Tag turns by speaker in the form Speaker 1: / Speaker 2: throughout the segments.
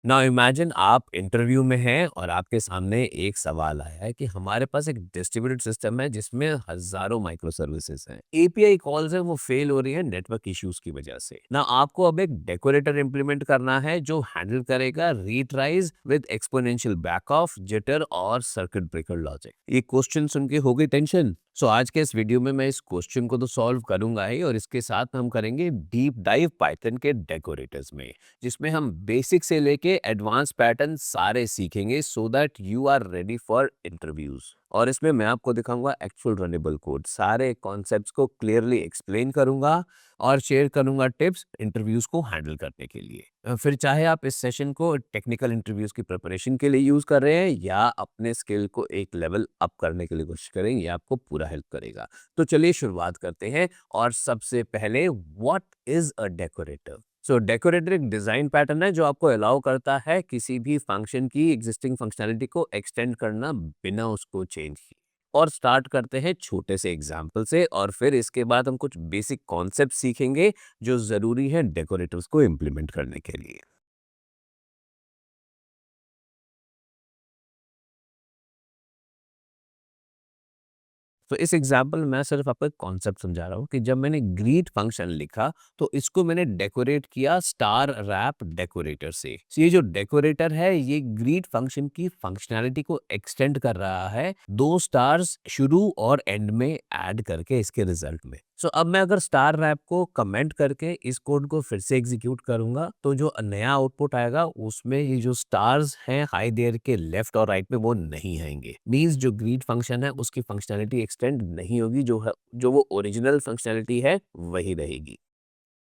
Speaker 1: Now imagine आप interview में हैं और आपके सामने एक सवाल आया है कि हमारे पास एक डिस्ट्रीब्यूटेड सिस्टम है जिसमें हजारों माइक्रो सर्विसेज हैं। एपीआई कॉल्स हैं वो फेल हो रही है नेटवर्क इश्यूज की वजह से। ना आपको अब एक डेकोरेटर इंप्लीमेंट करना है जो हैंडल करेगा retries with exponential back off jitter और सर्किट ब्रेकर लॉजिक। ये क्वेश्चन सुन के हो गई टेंशन। आज के इस वीडियो में मैं इस क्वेश्चन को तो सॉल्व करूंगा ही, और इसके साथ हम करेंगे डीप डाइव पाइथन के डेकोरेटर्स में, जिसमें हम बेसिक से लेके एडवांस पैटर्न सारे सीखेंगे so that you are ready for interviews. और इसमें मैं आपको दिखाऊंगा एक्चुअल रनेबल कोड, सारे कॉन्सेप्ट्स को क्लियरली एक्सप्लेन करूंगा और शेयर करूंगा टिप्स इंटरव्यूज को हैंडल करने के लिए। फिर चाहे आप इस सेशन को टेक्निकल इंटरव्यूज की प्रिपरेशन के लिए यूज कर रहे हैं या अपने स्किल को एक लेवल अप करने के लिए कोशिश करें, ये आपको पूरा हेल्प करेगा। तो चलिए शुरुआत करते हैं। और सबसे पहले, what is a decorator? Decorator एक डिजाइन पैटर्न है जो आपको अलाउ करता है किसी भी फंक्शन की एग्जिस्टिंग फंक्शनैलिटी को एक्सटेंड करना बिना उसको चेंज किए। और स्टार्ट करते हैं छोटे से एग्जाम्पल से, और फिर इसके बाद हम कुछ बेसिक कॉन्सेप्ट सीखेंगे जो जरूरी है डेकोरेटर्स को इम्प्लीमेंट करने के लिए। तो इस एग्जाम्पल में मैं सिर्फ आपको एक कॉन्सेप्ट समझा रहा हूँ कि जब मैंने ग्रीट फंक्शन लिखा तो इसको मैंने डेकोरेट किया स्टार रैप डेकोरेटर से। ये जो डेकोरेटर है ये ग्रीट फंक्शन की फंक्शनैलिटी को एक्सटेंड कर रहा है दो स्टार्स शुरू और एंड में ऐड करके इसके रिजल्ट में। अब मैं अगर स्टार रैप को कमेंट करके इस कोड को फिर से एग्जीक्यूट करूंगा तो जो नया आउटपुट आएगा उसमें ये जो स्टार्स हैं हाई देयर के लेफ्ट और राइट में वो नहीं आएंगे। मींस जो ग्रीट फंक्शन है उसकी फंक्शनैलिटी एक्सटेंड नहीं होगी, जो वो ओरिजिनल फंक्शनैलिटी है वही रहेगी।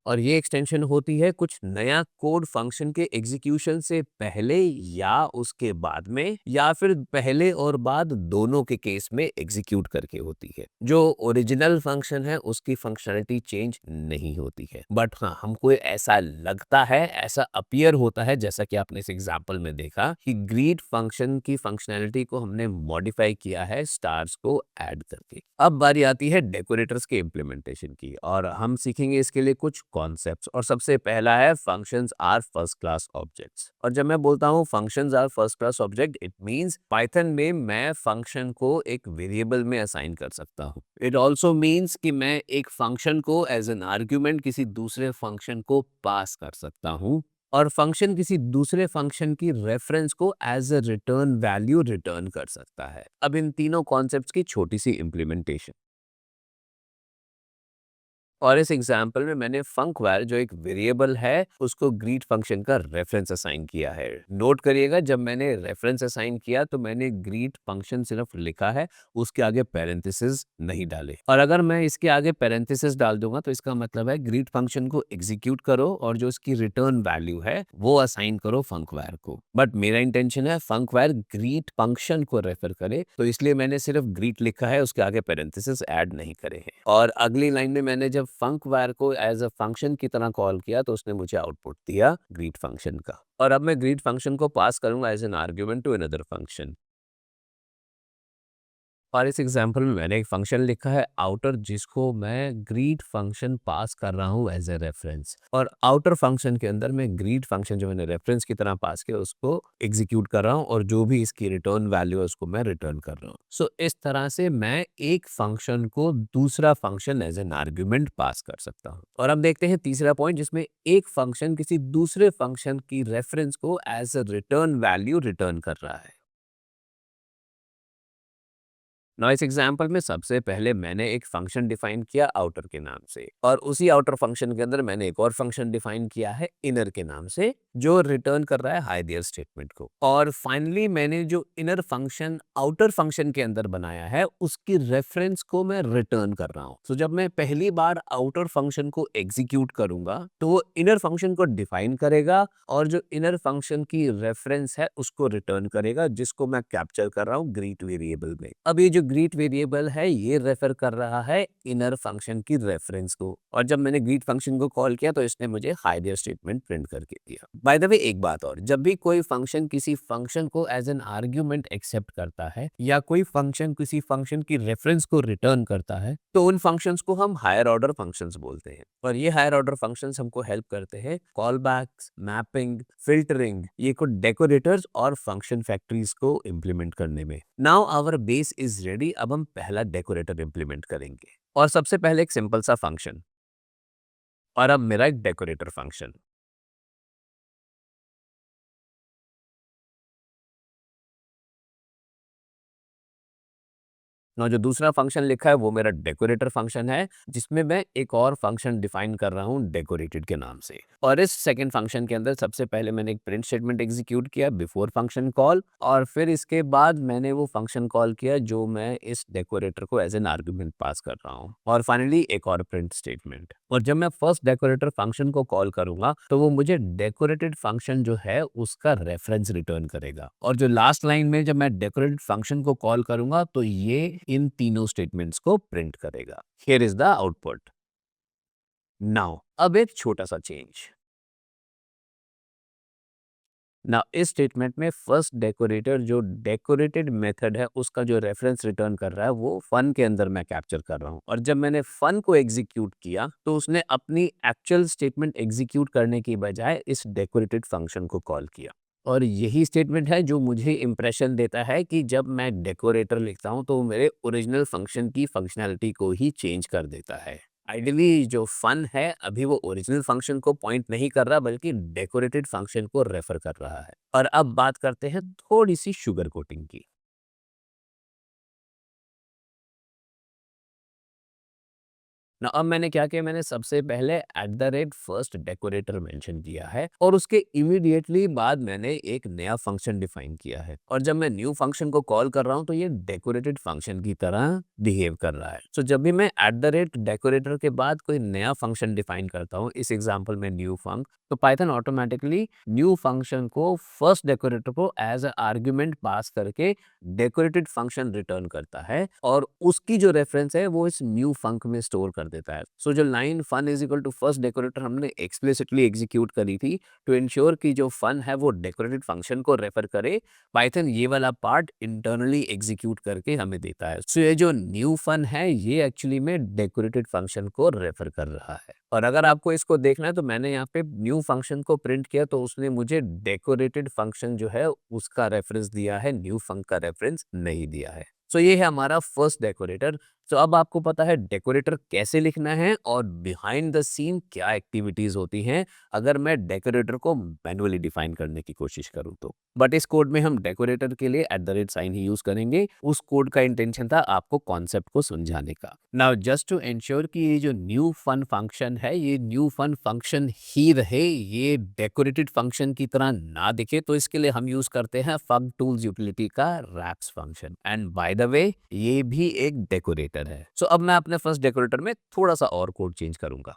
Speaker 1: और ये एक्सटेंशन होती है कुछ नया कोड फंक्शन के एग्जीक्यूशन से पहले या उसके बाद में, या फिर पहले और बाद दोनों के केस में एग्जीक्यूट करके होती है। जो ओरिजिनल फंक्शन है उसकी फंक्शनैलिटी चेंज नहीं होती है, बट हाँ हमको ऐसा लगता है, ऐसा अपीयर होता है जैसा कि आपने इस एग्जांपल में देखा कि ग्रीट फंक्शन की फंक्शनैलिटी को हमने मॉडिफाई किया है स्टार्स को ऐड करके। अब बारी आती है डेकोरेटर्स के इम्प्लीमेंटेशन की, और हम सीखेंगे इसके लिए कुछ कॉन्सेप्ट्स। और सबसे पहला है functions are first class objects. और जब मैं बोलता हूँ functions are first class object, it means Python में मैं फंक्शन को एक वेरिएबल में असाइन कर सकता हूँ। इट ऑल्सो मीन्स कि मैं एक फंक्शन को एज एन आर्ग्यूमेंट किसी दूसरे फंक्शन को पास कर सकता हूँ, और फंक्शन किसी दूसरे फंक्शन की रेफरेंस को as a return value return कर सकता है। अब इन तीनों कॉन्सेप्ट्स की छोटी सी इम्प्लीमेंटेशन। और इस एग्जाम्पल में मैंने फंक्वर जो एक वेरिएबल है उसको ग्रीट फंक्शन का रेफरेंस असाइन किया है। नोट करिएगा, जब मैंने रेफरेंस असाइन किया तो मैंने ग्रीट फंक्शन सिर्फ लिखा है, उसके आगे पैरेंथेसिस नहीं डाले। और अगर मैं इसके आगे पैरेंथेसिस डाल दूंगा तो इसका मतलब है ग्रीट फंक्शन को एग्जीक्यूट करो और जो इसकी रिटर्न वैल्यू है वो असाइन करो फंक्वर को। बट मेरा इंटेंशन है फंक्वर ग्रीट फंक्शन को रेफर करे, तो इसलिए मैंने सिर्फ ग्रीट लिखा है, उसके आगे पैरेंथेसिस ऐड नहीं करे हैं। और अगली लाइन में मैंने जब फंक्वर को एज अ फंक्शन की तरह कॉल किया तो उसने मुझे आउटपुट दिया ग्रीट फंक्शन का। और अब मैं ग्रीट फंक्शन को पास करूंगा as an argument to another function. और इस एग्जांपल में मैंने एक फंक्शन लिखा है आउटर, जिसको मैं ग्रीट फंक्शन पास कर रहा हूँ एज ए रेफरेंस। और आउटर फंक्शन के अंदर मैं ग्रीट फंक्शन जो मैंने रेफरेंस की तरह पास किया उसको एग्जीक्यूट कर रहा हूँ, और जो भी इसकी रिटर्न वैल्यू है उसको मैं रिटर्न कर रहा हूँ। इस तरह से मैं एक फंक्शन को दूसरा function as an argument pass कर सकता हूँ। और अब देखते हैं तीसरा पॉइंट, जिसमें एक फंक्शन किसी दूसरे फंक्शन की रेफरेंस को as a return value return कर रहा है। इस एग्जाम्पल में सबसे पहले मैंने एक फंक्शन डिफाइन किया आउटर के नाम से, और उसी आउटर फंक्शन के अंदर मैंने एक और फंक्शन डिफाइन किया है इनर के नाम से, जो रिटर्न कर रहा है हाई देयर स्टेटमेंट को। और फाइनली मैंने जो इनर फंक्शन आउटर फंक्शन के अंदर बनाया है उसकी रेफरेंस को मैं रिटर्न कर रहा हूँ। जब मैं पहली बार आउटर फंक्शन को एग्जीक्यूट करूंगा तो वो इनर फंक्शन को डिफाइन करेगा, और जो इनर फंक्शन की रेफरेंस है उसको रिटर्न करेगा, जिसको मैं कैप्चर कर रहा हूँ ग्रीट वेरिएबल में। अब ये जो ग्रीट वेरिएबल है ये रेफर कर रहा है इनर फंक्शन की रेफरेंस को, और जब मैंने ग्रीट फंक्शन को कॉल किया तो इसने मुझे हाइडर स्टेटमेंट प्रिंट करके दिया। बाय द वे एक बात और, जब भी कोई फंक्शन किसी फंक्शन को एज एन आर्ग्यूमेंट एक्सेप्ट करता है या कोई फंक्शन किसी फंक्शन की रेफरेंस को रिटर्न करता है तो उन फंक्शंस को हम हायर ऑर्डर फंक्शंस बोलते हैं, और ये हायर ऑर्डर फंक्शंस हमको हेल्प करते हैं कॉल बैक्स, मैपिंग, फिल्टरिंग, ये कुछ डेकोरेटर्स और फंक्शन फैक्ट्रीज को इम्प्लीमेंट करने में। Now our base is ready, अब हम पहला डेकोरेटर इम्प्लीमेंट करेंगे, और सबसे पहले एक सिंपल सा फंक्शन, और अब मेरा एक डेकोरेटर फंक्शन। ना जो दूसरा फंक्शन लिखा है वो मेरा डेकोरेटर फंक्शन है, जिसमें मैं एक और फंक्शन डिफाइन कर रहा हूँ डेकोरेटेड के नाम से। और इस सेकंड फंक्शन के अंदर सबसे पहले मैंने एक प्रिंट स्टेटमेंट एग्जीक्यूट किया बिफोर फंक्शन कॉल, और फिर इसके बाद मैंने वो फंक्शन कॉल किया जो मैं इस डेकोरेटर को एज एन आर्गुमेंट पास कर रहा हूँ, और फाइनली एक और प्रिंट स्टेटमेंट। और जब मैं फर्स्ट डेकोरेटर फंक्शन को कॉल करूंगा तो वो मुझे डेकोरेटेड फंक्शन जो है उसका रेफरेंस रिटर्न करेगा, और जो लास्ट लाइन में जब मैं डेकोरेटेड फंक्शन को कॉल करूंगा तो ये इन तीनों स्टेटमेंट्स को प्रिंट करेगा। Here is the output. Now अब एक छोटा सा चेंज। ना इस स्टेटमेंट में फर्स्ट डेकोरेटर जो डेकोरेटेड मेथड है उसका जो रेफरेंस रिटर्न कर रहा है वो फन के अंदर मैं कैप्चर कर रहा हूँ, और जब मैंने फन को एग्जीक्यूट किया तो उसने अपनी एक्चुअल स्टेटमेंट एग्जीक्यूट करने की बजाय इस डेकोरेटेड फंक्शन को कॉल किया। और यही स्टेटमेंट है जो मुझे इंप्रेशन देता है कि जब मैं डेकोरेटर लिखता हूँ तो वो मेरे ओरिजिनल फंक्शन की फंक्शनैलिटी को ही चेंज कर देता है। आइडियली जो फन है अभी वो ओरिजिनल फंक्शन को पॉइंट नहीं कर रहा बल्कि डेकोरेटेड फंक्शन को रेफर कर रहा है। और अब बात करते हैं थोड़ी सी शुगर कोटिंग की। ना अब मैंने क्या किया, मैंने सबसे पहले eight the rate first decorator mention किया है, और उसके इमीडिएटली बाद मैंने एक नया फंक्शन डिफाइन किया है, और जब मैं न्यू फंक्शन को कॉल कर रहा हूं तो ये डेकोरेटेड फंक्शन की तरह बिहेव कर रहा है। सो जब भी मैं एट द रेट डेकोरेटर के बाद कोई नया फंक्शन डिफाइन करता हूँ, इस एग्जाम्पल में न्यू फंक, तो पाइथन ऑटोमेटिकली न्यू फंक्शन को फर्स्ट डेकोरेटर को एज अ आर्ग्यूमेंट पास करके डेकोरेटेड फंक्शन रिटर्न करता है, और उसकी जो रेफरेंस है वो इस न्यू फंक में स्टोर कर देता है। सो जो line fun is equal to first decorator हमने एक्सप्लिसिटली एग्जीक्यूट करी थी टू इंश्योर कि जो फन है वो डेकोरेटेड फंक्शन को रेफर करे, पाइथन ये वाला पार्ट इंटरनली एग्जीक्यूट करके हमें देता है। सो ये जो न्यू फन है ये एक्चुअली में डेकोरेटेड फंक्शन को रेफर कर रहा है। और अगर आपको इसको देखना है तो मैंने यहाँ पे न्यू फंक्शन को प्रिंट किया तो उसने मुझे डेकोरेटेड फंक्शन जो है उसका रेफरेंस दिया है, न्यू फंक का रेफरेंस नहीं दिया है। सो ये है हमारा फर्स्ट डेकोरेटर। सो अब आपको पता है डेकोरेटर कैसे लिखना है और बिहाइंड द सीन क्या एक्टिविटीज होती हैं अगर मैं डेकोरेटर को मैन्युअली डिफाइन करने की कोशिश करूँ तो। बट इस कोड में हम डेकोरेटर के लिए एट द रेट साइन ही यूज करेंगे, उस कोड का इंटेंशन था आपको कॉन्सेप्ट को समझाने का। नाउ जस्ट टू इंश्योर कि ये जो न्यू फन फंक्शन है ये न्यू फन फंक्शन ही रहे, ये डेकोरेटेड फंक्शन की तरह ना दिखे, तो इसके लिए हम यूज करते हैं फंक टूल्स यूटिलिटी का wraps function, and by the way ये भी एक डेकोरेटर है। सो अब मैं अपने फर्स्ट डेकोरेटर में थोड़ा सा और कोड चेंज करूंगा।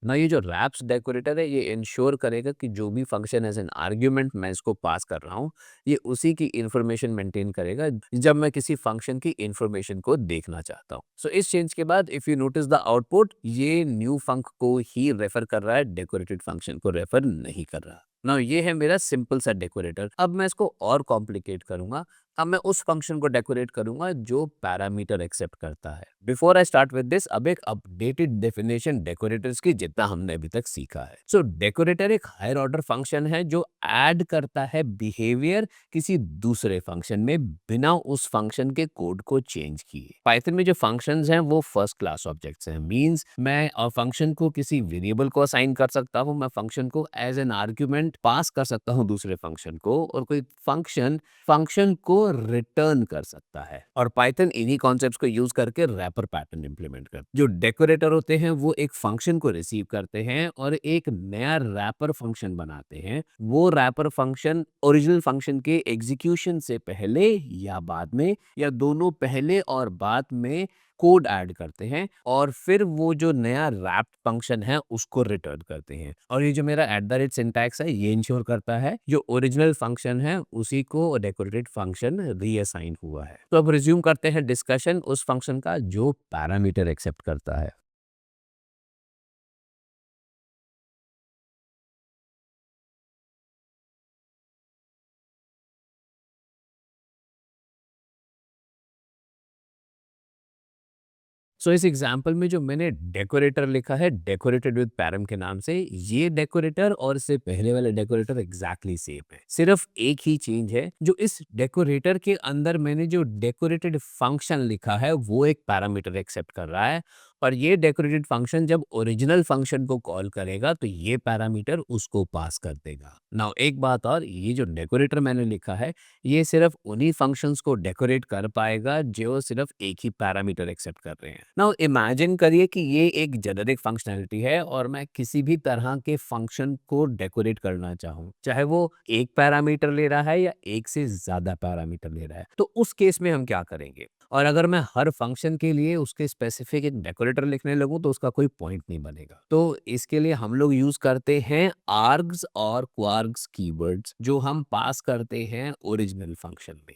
Speaker 1: ना ये जो रैप्स डेकोरेटर है ये इंश्योर करेगा कि जो भी फंक्शन एज एन आर्ग्यूमेंट मैं इसको पास कर रहा हूँ ये उसी की इंफॉर्मेशन मेंटेन करेगा जब मैं किसी फंक्शन की इंफॉर्मेशन को देखना चाहता हूँ। सो इस चेंज के बाद if you notice the output ये न्यू फंक को ही रेफर कर रहा है, डेकोरेटेड फंक्शन को रेफर नहीं कर रहा। ना ये है मेरा सिंपल सा डेकोरेटर। अब मैं इसको और कॉम्प्लिकेट करूंगा। अब मैं उस फंक्शन को डेकोरेट करूंगा जो पैरामीटर एक्सेप्ट करता है। Before I start with this अब एक अपडेटेड डेफिनेशन डेकोरेटर्स की जितना हमने अभी तक सीखा है। सो डेकोरेटर एक हायर ऑर्डर फंक्शन है जो ऐड करता है बिहेवियर किसी दूसरे फंक्शन में बिना उस फंक्शन के कोड को चेंज किए। पाइथन में जो फंक्शंस हैं वो फर्स्ट क्लास ऑब्जेक्ट्स हैं। मींस मैं फंक्शन को किसी वेरिएबल को असाइन कर सकता हूँ, मैं फंक्शन को एज एन आर्ग्यूमेंट पास कर सकता हूँ दूसरे फंक्शन को, और कोई फंक्शन फंक्शन को रिटर्न कर सकता है। और पाइथन इन्हीं कॉन्सेप्ट्स को यूज करके रैपर पैटर्न इंप्लीमेंट कर, जो डेकोरेटर होते हैं वो एक फंक्शन को रिसीव करते हैं और एक नया रैपर फंक्शन बनाते हैं। वो रैपर फंक्शन ओरिजिनल फंक्शन के एग्जीक्यूशन से पहले या बाद में या दोनों पहले और बाद में कोड ऐड करते हैं और फिर वो जो नया रैप्ड फंक्शन है उसको रिटर्न करते हैं। और ये जो मेरा एट द रेट सिंटैक्स है ये इंश्योर करता है जो ओरिजिनल फंक्शन है उसी को डेकोरेटेड फंक्शन रीअसाइन हुआ है। तो अब रिज्यूम करते हैं डिस्कशन उस फंक्शन का जो पैरामीटर एक्सेप्ट करता है। सो इस एग्जाम्पल में जो मैंने डेकोरेटर लिखा है डेकोरेटेड विद पैरम के नाम से, ये डेकोरेटर और इससे पहले वाले डेकोरेटर एग्जैक्टली सेम है। सिर्फ एक ही चेंज है, जो इस डेकोरेटर के अंदर मैंने जो डेकोरेटेड फंक्शन लिखा है वो एक पैरामीटर एक्सेप्ट कर रहा है, और ये डेकोरेटेड फंक्शन जब ओरिजिनल फंक्शन को कॉल करेगा तो ये पैरामीटर उसको पास कर देगा। नाउ एक बात और, ये जो डेकोरेटर मैंने लिखा है ये सिर्फ उन्हीं फंक्शंस को डेकोरेट कर पाएगा जो सिर्फ एक ही पैरामीटर एक्सेप्ट कर रहे हैं। नाउ इमेजिन करिए कि ये एक जेनेरिक फंक्शनैलिटी है और मैं किसी भी तरह के फंक्शन को डेकोरेट करना चाहूँ, चाहे वो एक पैरामीटर ले रहा है या एक से ज्यादा पैरामीटर ले रहा है, तो उस केस में हम क्या करेंगे? और अगर मैं हर फंक्शन के लिए उसके स्पेसिफिक एक डेकोरेटर लिखने लगूं तो उसका कोई पॉइंट नहीं बनेगा। तो इसके लिए हम लोग यूज करते हैं आर्ग्स और क्वार्ग्स कीवर्ड्स जो हम पास करते हैं ओरिजिनल फंक्शन में।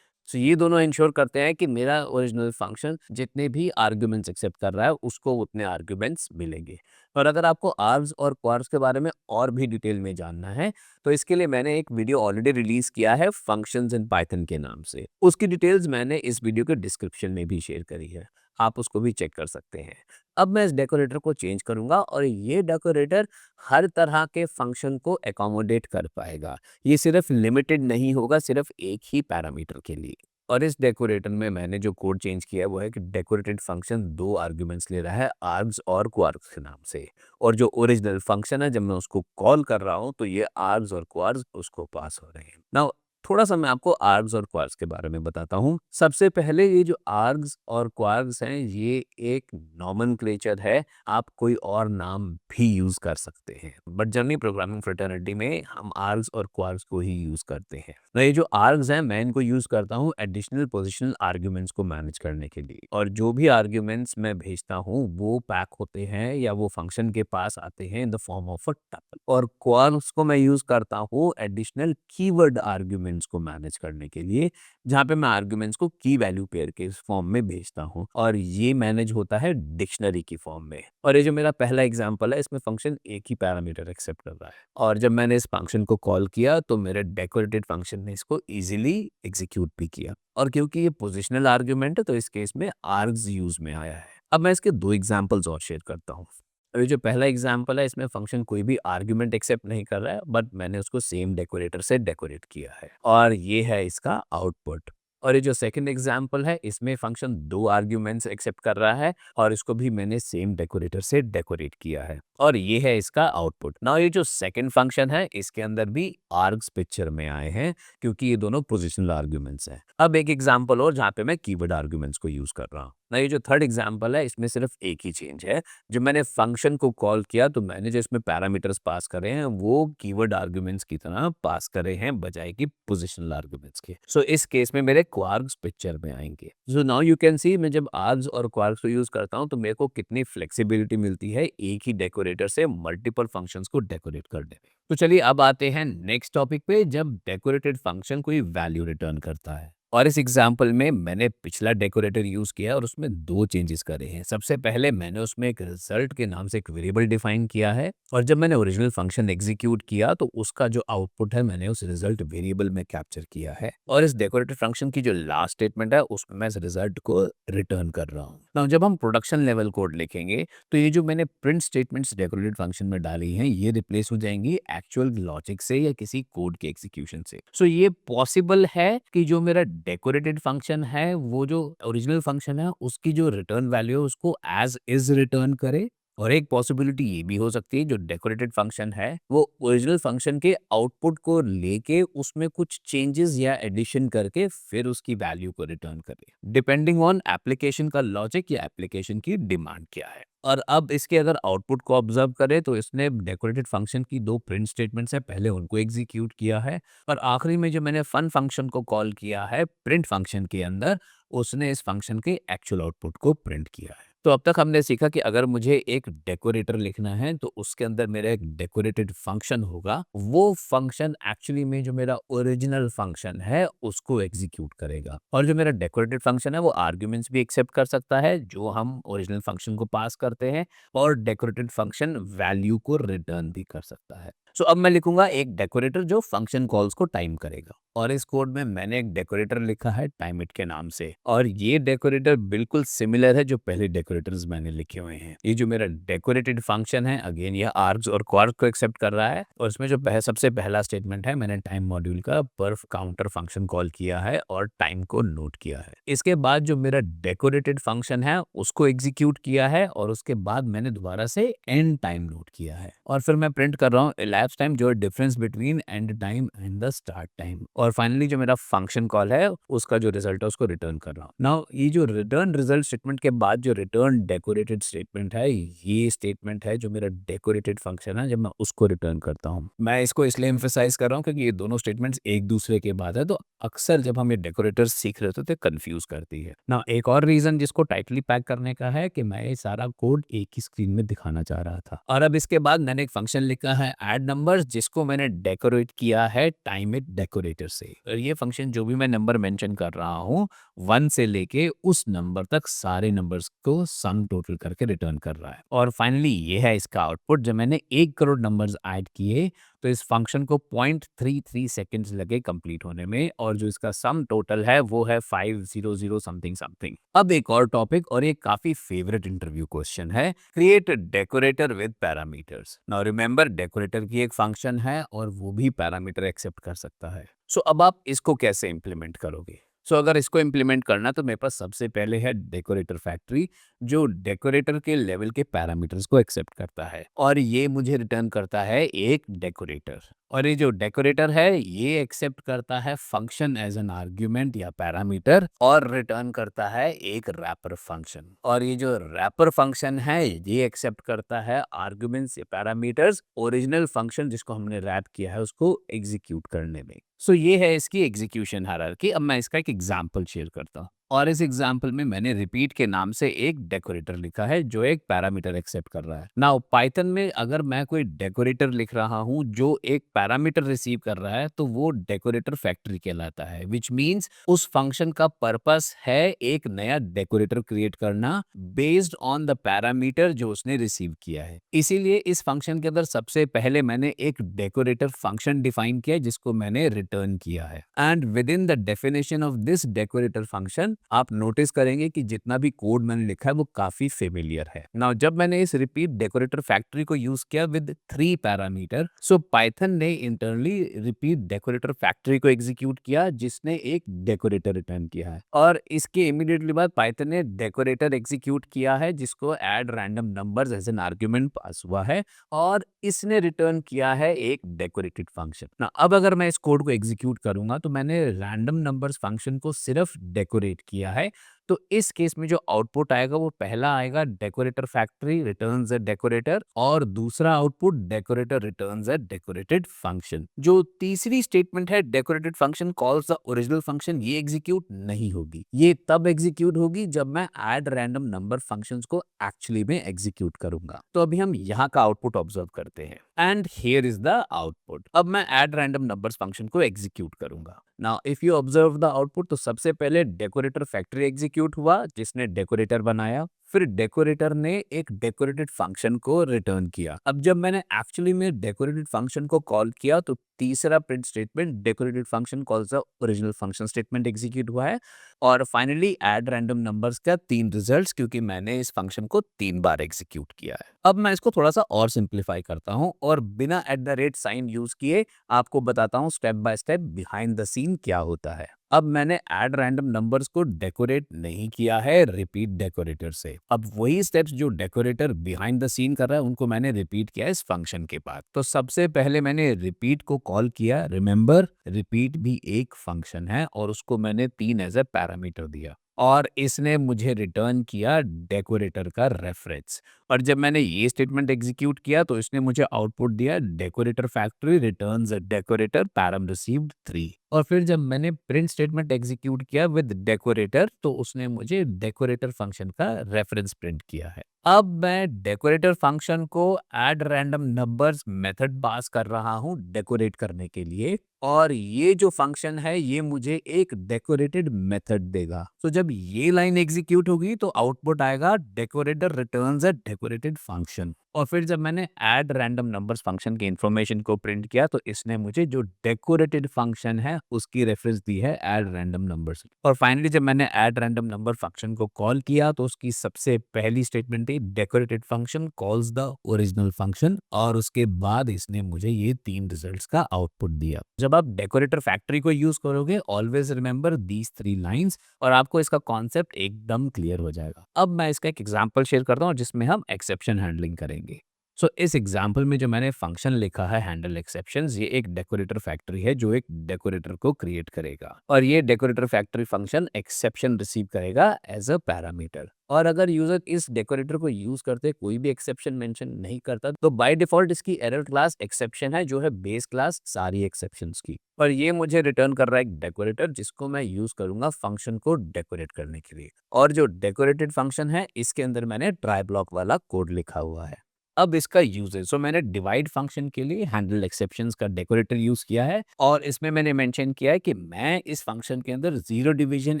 Speaker 1: सो ये दोनों इंश्योर करते हैं कि मेरा ओरिजिनल फंक्शन जितने भी आर्ग्यूमेंट्स एक्सेप्ट कर रहा है उसको उतने आर्ग्यूमेंट्स मिलेंगे। और अगर आपको आर्ग्स और क्वार्ग्स के बारे में और भी डिटेल में जानना है तो इसके लिए मैंने एक वीडियो ऑलरेडी रिलीज किया है फंक्शंस इन पाइथन के नाम से। उसकी डिटेल्स मैंने इस वीडियो के डिस्क्रिप्शन में भी शेयर करी है, आप उसको भी चेक कर सकते हैं। अब मैं इस डेकोरेटर को चेंज करूंगा और ये डेकोरेटर हर तरह के फंक्शन को एकोमोडेट कर पाएगा। ये सिर्फ लिमिटेड नहीं होगा सिर्फ एक ही पैरामीटर के लिए। और इस डेकोरेटर में मैंने जो कोड चेंज किया है वो है कि डेकोरेटेड फंक्शन दो आर्ग्यूमेंट्स ले रहा है आर्ग्स और क्वार्क्स के नाम से, और जो ओरिजिनल फंक्शन है जब मैं उसको कॉल कर रहा हूँ तो ये आर्ग्स और क्वार्क्स उसको पास हो रहे हैं। नाउ थोड़ा सा मैं आपको आर्ग्स और क्वार्क्स के बारे में बताता हूँ। सबसे पहले ये जो आर्ग्स और क्वार्क्स हैं ये एक नॉमेनक्लेचर है, आप कोई और नाम भी यूज कर सकते हैं, बट जनरली प्रोग्रामिंग फ्रेटर्निटी में हम आर्ग्स और क्वार्क्स को ही यूज करते हैं। ना ये जो आर्ग्स हैं मैं इनको यूज करता हूँ एडिशनल पोजिशनल आर्ग्यूमेंट्स को मैनेज करने के लिए, और जो भी आर्ग्यूमेंट्स मैं भेजता हूँ वो पैक होते हैं या वो फंक्शन के पास आते हैं in the form of a tuple. और क्वार्क्स को मैं यूज करता हूँ एडिशनल कीवर्ड आर्ग्यूमेंट्स को मैनेज करने के लिए, जहाँ पे मैं आर्ग्यूमेंट्स को की वैल्यू पेयर के फॉर्म में भेजता हूँ, और ये मैनेज होता है डिक्शनरी की फॉर्म में। और ये जो मेरा पहला एग्जांपल है इसमें फंक्शन एक ही पैरामीटर एक्सेप्ट कर रहा है, और जब मैंने इस फंक्शन को कॉल किया तो मेरे डेकोरेटेड फंक्शन ने इसको इजीली एग्जीक्यूट भी किया। और क्योंकि ये पोजिशनल आर्ग्यूमेंट है तो इस केस में आर्ग्स यूज में आया है। अब मैं इसके दो एग्जांपल्स और शेयर करता हूँ। अभी जो पहला एग्जांपल है इसमें फंक्शन कोई भी आर्ग्यूमेंट एक्सेप्ट नहीं कर रहा है, बट मैंने उसको सेम डेकोरेटर से डेकोरेट किया है, और ये है इसका आउटपुट। और ये जो सेकंड एग्जांपल है इसमें फंक्शन दो आर्ग्यूमेंट्स एक्सेप्ट कर रहा है और इसको भी मैंने सेम डेकोरेटर से डेकोरेट किया है, और ये है इसका आउटपुट। नाउ ये जो सेकंड फंक्शन है इसके अंदर भी आर्ग्स पिक्चर में आए हैं क्योंकि ये दोनों पोजिशनल आर्ग्यूमेंट्स हैं। अब एक एग्जांपल और जहाँ पे मैं कीवर्ड आर्ग्यूमेंट्स को यूज कर रहा हूँ। ना ये जो थर्ड एग्जांपल है इसमें सिर्फ एक ही चेंज है, जब मैंने फंक्शन को कॉल किया तो मैंने जो इसमें पैरामीटर्स पास करे हैं वो कीवर्ड आर्ग्यूमेंट्स की तरह पास करे हैं बजाय कि पोजिशनल आर्ग्यूमेंट्स के। सो इस केस में मेरे क्वार्क्स पिक्चर में आएंगे। So now you can see मैं जब आर्ग्स और क्वार्क्स को यूज करता हूँ तो मेरे को कितनी फ्लेक्सिबिलिटी मिलती है एक ही डेकोरेटर से मल्टीपल फंक्शंस को डेकोरेट करने में। तो चलिए अब आते हैं नेक्स्ट टॉपिक पे, जब डेकोरेटेड फंक्शन कोई वैल्यू रिटर्न करता है। और इस एग्जाम्पल में मैंने पिछला डेकोरेटर यूज किया और उसमें दो चेंजेस करे हैं। सबसे पहले मैंने उसमें एक रिजल्ट के नाम से एक वेरिएबल डिफाइन किया है, और जब मैंने ओरिजिनल फंक्शन एग्जीक्यूट किया तो उसका जो आउटपुट है मैंने उस रिजल्ट वेरिएबल में कैप्चर किया है, और इस डेकोरेटेड फंक्शन की जो लास्ट स्टेटमेंट है उसमें मैं इस रिजल्ट को रिटर्न कर रहा हूँ। Now, जब हम प्रोडक्शन लेवल कोड लिखेंगे तो ये जो मैंने प्रिंट स्टेटमेंट्स डेकोरेटेड फंक्शन में डाली हैं ये रिप्लेस हो जाएंगी एक्चुअल लॉजिक से या किसी कोड के एग्जीक्यूशन से। सो ये पॉसिबल है कि जो मेरा डेकोरेटेड फंक्शन है वो जो ओरिजिनल फंक्शन है उसकी जो रिटर्न वैल्यू है उसको एज इज रिटर्न करे, और एक पॉसिबिलिटी ये भी हो सकती है जो डेकोरेटेड फंक्शन है वो ओरिजिनल फंक्शन के आउटपुट को लेके उसमें कुछ चेंजेस या एडिशन करके फिर उसकी वैल्यू को रिटर्न करे, डिपेंडिंग ऑन एप्लीकेशन का लॉजिक या एप्लीकेशन की डिमांड क्या है। और अब इसके अगर आउटपुट को ऑब्जर्व करें तो इसने डेकोरेटेड फंक्शन की 2 प्रिंट स्टेटमेंट्स है, पहले उनको एग्जीक्यूट किया है और आखिरी में जो मैंने फन फंक्शन को कॉल किया है प्रिंट फंक्शन के अंदर, उसने इस फंक्शन के एक्चुअल आउटपुट को प्रिंट किया है। तो अब तक हमने सीखा कि अगर मुझे एक डेकोरेटर लिखना है तो उसके अंदर मेरा एक डेकोरेटेड फंक्शन होगा, वो फंक्शन एक्चुअली में जो मेरा ओरिजिनल फंक्शन है उसको एग्जीक्यूट करेगा और जो मेरा डेकोरेटेड फंक्शन है वो आर्ग्यूमेंट्स भी एक्सेप्ट कर सकता है जो हम ओरिजिनल फंक्शन को पास करते हैं और डेकोरेटेड फंक्शन वैल्यू को रिटर्न भी कर सकता है। सो अब मैं लिखूंगा एक डेकोरेटर जो फंक्शन कॉल्स को टाइम करेगा और इस कोड में मैंने एक डेकोरेटर लिखा है टाइम इट के नाम से और ये डेकोरेटर बिल्कुल सिमिलर है जो पहले डेकोरेटर्स मैंने लिखे हुए हैं। ये जो मेरा डेकोरेटेड फंक्शन है अगेन ये आर्ग्स और क्वार्क को एक्सेप्ट कर रहा है और इसमें जो सबसे पहला स्टेटमेंट है मैंने टाइम मॉड्यूल का परफ काउंटर फंक्शन कॉल किया है और टाइम को नोट किया है। इसके बाद जो मेरा डेकोरेटेड फंक्शन है उसको एग्जीक्यूट किया है और उसके बाद मैंने दोबारा से एंड टाइम नोट किया है और फिर मैं प्रिंट कर रहा हूँ elapsed टाइम जो difference between and time and the start time और फाइनली जो मेरा फंक्शन कॉल है उसका जो रिजल्ट है उसको रिटर्न कर रहा हूँ। नाउ ये जो रिटर्न रिजल्ट स्टेटमेंट के बाद जो रिटर्न डेकोरेटेड स्टेटमेंट है ये स्टेटमेंट है जो मेरा डेकोरेटेड फंक्शन है जब मैं उसको रिटर्न करता हूँ। मैं इसको इसलिए एम्फेसाइज कर रहा हूँ क्योंकि ये दोनों स्टेटमेंट्स एक दूसरे के बाद है तो अक्सर जब हम ये डेकोरेटर सीख रहे होते तो कंफ्यूज करती है ना। एक और रीजन जिसको टाइटली पैक करने का है कि मैं ये सारा कोड एक ही स्क्रीन में दिखाना चाह रहा था और अब इसके बाद मैंने एक फंक्शन लिखा है ऐड नंबर्स जिसको मैंने डेकोरेट किया है टाइम इट डेकोरेटर से और ये फंक्शन जो भी मैं नंबर मेंशन कर रहा हूँ 1 से लेके उस नंबर तक सारे नंबर्स को सम टोटल करके रिटर्न कर रहा है और फाइनली ये है इसका आउटपुट। जब मैंने 1 करोड़ नंबर्स ऐड किए तो इस फंक्शन को 0.33 सेकेंड्स लगे कंप्लीट होने में और जो इसका सम टोटल है वो है 500 समथिंग समथिंग। अब एक और टॉपिक और एक काफी फेवरेट इंटरव्यू क्वेश्चन है create decorator with parameters. Now remember decorator की एक फंक्शन है और वो भी पैरामीटर एक्सेप्ट कर सकता है। सो अब आप इसको कैसे इंप्लीमेंट करोगे? अगर इसको इम्प्लीमेंट करना तो मेरे पास सबसे पहले है डेकोरेटर फैक्ट्री जो डेकोरेटर के लेवल के पैरामीटर्स को एक्सेप्ट करता है और ये मुझे रिटर्न करता है एक डेकोरेटर और ये जो डेकोरेटर है ये एक्सेप्ट करता है फंक्शन एज एन आर्ग्यूमेंट या पैरामीटर और रिटर्न करता है एक रैपर फंक्शन और ये जो रैपर फंक्शन है ये एक्सेप्ट करता है आर्ग्यूमेंट्स या पैरामीटर्स ओरिजिनल फंक्शन जिसको हमने रैप किया है उसको एग्जीक्यूट करने में। ये है इसकी एग्जीक्यूशन हायरार्की। अब मैं इसका एक एग्जांपल शेयर करता हूँ और इस एग्जांपल में मैंने रिपीट के नाम से एक डेकोरेटर लिखा है जो एक पैरामीटर एक्सेप्ट कर रहा है। नाउ पाइथन में अगर मैं कोई डेकोरेटर लिख रहा हूँ जो एक पैरामीटर रिसीव कर रहा है तो वो डेकोरेटर फैक्ट्री कहलाता है विच मीन्स उस फंक्शन का पर्पस है एक नया डेकोरेटर क्रिएट करना बेस्ड ऑन द पैरामीटर जो उसने रिसीव किया है। इसीलिए इस फंक्शन के अंदर सबसे पहले मैंने एक डेकोरेटर फंक्शन डिफाइन किया जिसको मैंने रिटर्न किया है and with in the definition of this decorator function आप नोटिस करेंगे कि जितना भी कोड मैंने लिखा है वो काफी फेमिलियर है। नाउ जब मैंने इस रिपीट डेकोरेटर फैक्ट्री को यूज किया विद 3 पैरामीटर सो पाइथन ने इंटरनली रिपीट डेकोरेटर फैक्ट्री को एग्जीक्यूट किया जिसने एक डेकोरेटर रिटर्न किया है और इसके इमीडिएटली बाद पाइथन ने डेकोरेटर एग्जीक्यूट किया है जिसको add random numbers as an argument pass हुआ है और इसने रिटर्न किया है एक डेकोरेटेड फंक्शन। ना अब अगर मैं इस कोड को एग्जीक्यूट करूंगा तो मैंने रैंडम नंबर्स फंक्शन को सिर्फ डेकोरेट किया है तो इस केस में जो आउटपुट आएगा वो पहला आएगा डेकोरेटर फैक्ट्री रिटर्न्स अ डेकोरेटर और दूसरा आउटपुट डेकोरेटर रिटर्न्स अ डेकोरेटेड फंक्शन। जो तीसरी स्टेटमेंट है decorated function calls the original function ये एग्जीक्यूट नहीं होगी, ये तब एग्जीक्यूट होगी जब मैं ऐड रैंडम नंबर फंक्शंस को एक्चुअली में एग्जीक्यूट करूंगा। तो अभी हम यहाँ का आउटपुट ऑब्जर्व करते हैं and here is the output. अब मैं ऐड रैंडम नंबर्स फंक्शन को एग्जीक्यूट करूंगा। Now if you observe the output तो सबसे पहले डेकोरेटर फैक्ट्री एग्जीक्यूट हुआ जिसने डेकोरेटर बनाया, फिर डेकोरेटर ने एक डेकोरेटेड फंक्शन को रिटर्न किया। अब जब मैंने एक्चुअली में डेकोरेटेड फंक्शन को कॉल किया तो तीसरा print statement decorated function calls the original function statement execute हुआ है और फाइनली ऐड रैंडम नंबर्स का 3 रिजल्ट्स क्योंकि मैंने इस फंक्शन को 3 बार एग्जीक्यूट किया है। अब मैं इसको थोड़ा सा और सिंप्लीफाई करता हूं और बिना at the rate sign use किए आपको बताता हूं step by step behind the scene क्या होता है। अब मैंने ऐड रैंडम नंबर्स को डेकोरेट नहीं किया है रिपीट डेकोरेटर से। अब वही स्टेप्स जो डेकोरेटर बिहाइंड द सीन कर रहा है उनको मैंने रिपीट किया इस फंक्शन के बाद। तो सबसे पहले मैंने रिपीट को कॉल किया। रिमेंबर रिपीट भी एक फंक्शन है और उसको मैंने 3 एज ए पैरामीटर दिया। और इसने मुझे रिटर्न किया डेकोरेटर का रेफरेंस। और जब मैंने ये स्टेटमेंट एग्जीक्यूट किया तो इसने मुझे आउटपुट दिया डेकोरेटर फैक्ट्री रिटर्न्स अ डेकोरेटर पैरम रिसीव्ड 3। और फिर जब मैंने प्रिंट स्टेटमेंट एग्जीक्यूट किया विद डेकोरेटर तो उसने मुझे डेकोरेटर फंक्शन का रेफरेंस प्रिंट किया है। अब मैं डेकोरेटर फंक्शन को ऐड रैंडम नंबर्स मेथड पास कर रहा हूँ डेकोरेट करने के लिए, और ये जो फंक्शन है ये मुझे एक डेकोरेटेड मेथड देगा। तो जब ये लाइन एग्जीक्यूट होगी तो आउटपुट आएगा डेकोरेटर रिटर्न्स अ डेकोरेटेड फंक्शन। और फिर जब मैंने ऐड रैंडम नंबर्स फंक्शन की इंफॉर्मेशन को प्रिंट किया तो इसने मुझे जो डेकोरेटेड फंक्शन है उसकी रेफरेंस दी है ऐड रैंडम नंबर्स। और फाइनली जब मैंने ऐड रैंडम नंबर फंक्शन को कॉल किया तो उसकी सबसे पहली स्टेटमेंट थी decorated function calls the original function, और उसके बाद इसने मुझे ये 3 रिजल्ट्स का आउटपुट दिया। जब आप डेकोरेटर फैक्ट्री को यूज करोगे ऑलवेज रिमेंबर दीज 3 लाइंस, और आपको इसका कॉन्सेप्ट एकदम क्लियर हो जाएगा। अब मैं इसका एक एग्जांपल शेयर करता हूँ जिसमें हम एक्सेप्शन हैंडलिंग करेंगे। सो इस एग्जाम्पल में जो मैंने फंक्शन लिखा है हैंडल एक्सेप्शंस, ये एक डेकोरेटर फैक्ट्री है जो एक डेकोरेटर को क्रिएट करेगा, और ये decorator factory function exception receive करेगा एज अ पैरामीटर। और अगर यूजर इस डेकोरेटर को यूज करते कोई भी एक्सेप्शन मेंशन नहीं करता तो बाय डिफॉल्ट इसकी एरर क्लास एक्सेप्शन है जो है बेस क्लास सारी एक्सेप्शंस की। और ये मुझे रिटर्न कर रहा है एक डेकोरेटर जिसको मैं यूज करूंगा फंक्शन को डेकोरेट करने के लिए। और जो डेकोरेटेड फंक्शन है इसके अंदर मैंने ट्राई ब्लॉक वाला कोड लिखा हुआ है। अब इसका यूजेज, सो मैंने डिवाइड फंक्शन के लिए हैंडल एक्सेप्शंस का डेकोरेटर यूज किया है, और इसमें मैंने मेंशन किया है कि मैं इस फंक्शन के अंदर जीरो डिवीजन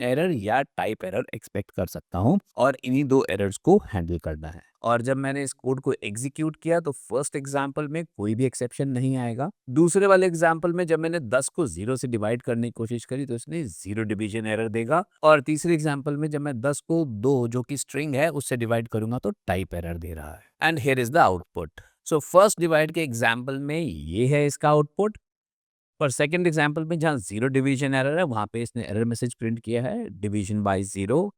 Speaker 1: एरर या टाइप एरर एक्सपेक्ट कर सकता हूं, और इन्हीं 2 एरर्स को हैंडल करना है। और जब मैंने इस कोड को एग्जीक्यूट किया तो फर्स्ट एग्जांपल में कोई भी एक्सेप्शन नहीं आएगा। दूसरे वाले एग्जांपल में जब मैंने 10 को 0 से डिवाइड करने की कोशिश करी तो इसने जीरो डिवीजन एरर देगा, और तीसरे एग्जांपल में जब मैं 10 को 2 जो कि स्ट्रिंग है उससे डिवाइड करूंगा तो टाइप एरर दे रहा है। And here is the output. So first divide के एग्जाम्पल में ये है इसका आउटपुट, पर सेकंड एग्जाम्पल में जहाँ जीरो डिवीजन एरर है वहां पे इसने एरर मैसेज प्रिंट किया है डिवीजन बाय जीरो।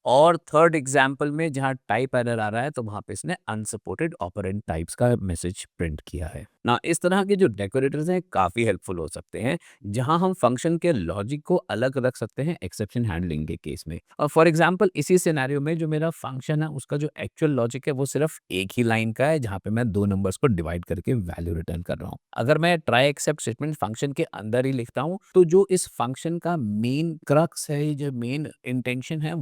Speaker 1: और थर्ड एग्जाम्पल में जहाँ टाइप एरर आ रहा है तो वहां पे इसने अनसपोर्टेड ऑपरेंड टाइप्स का मैसेज प्रिंट किया है ना। इस तरह के जो डेकोरेटर्स हैं काफी हेल्पफुल हो सकते हैं जहां हम फंक्शन के लॉजिक को अलग रख सकते हैं एक्सेप्शन हैंडलिंग के केस में। और फॉर एग्जांपल इसी सिनेरियो में जो मेरा फंक्शन है उसका जो एक्चुअल लॉजिक है वो सिर्फ एक ही लाइन का है जहां पे मैं 2 नंबर्स को डिवाइड करके वैल्यू रिटर्न कर रहा हूँ। अगर मैं ट्राई एक्सेप्ट स्टेटमेंट फंक्शन के अंदर ही लिखता हूँ तो जो इस फंक्शन का मेन क्रक्स है, जो मेन इंटेंशन है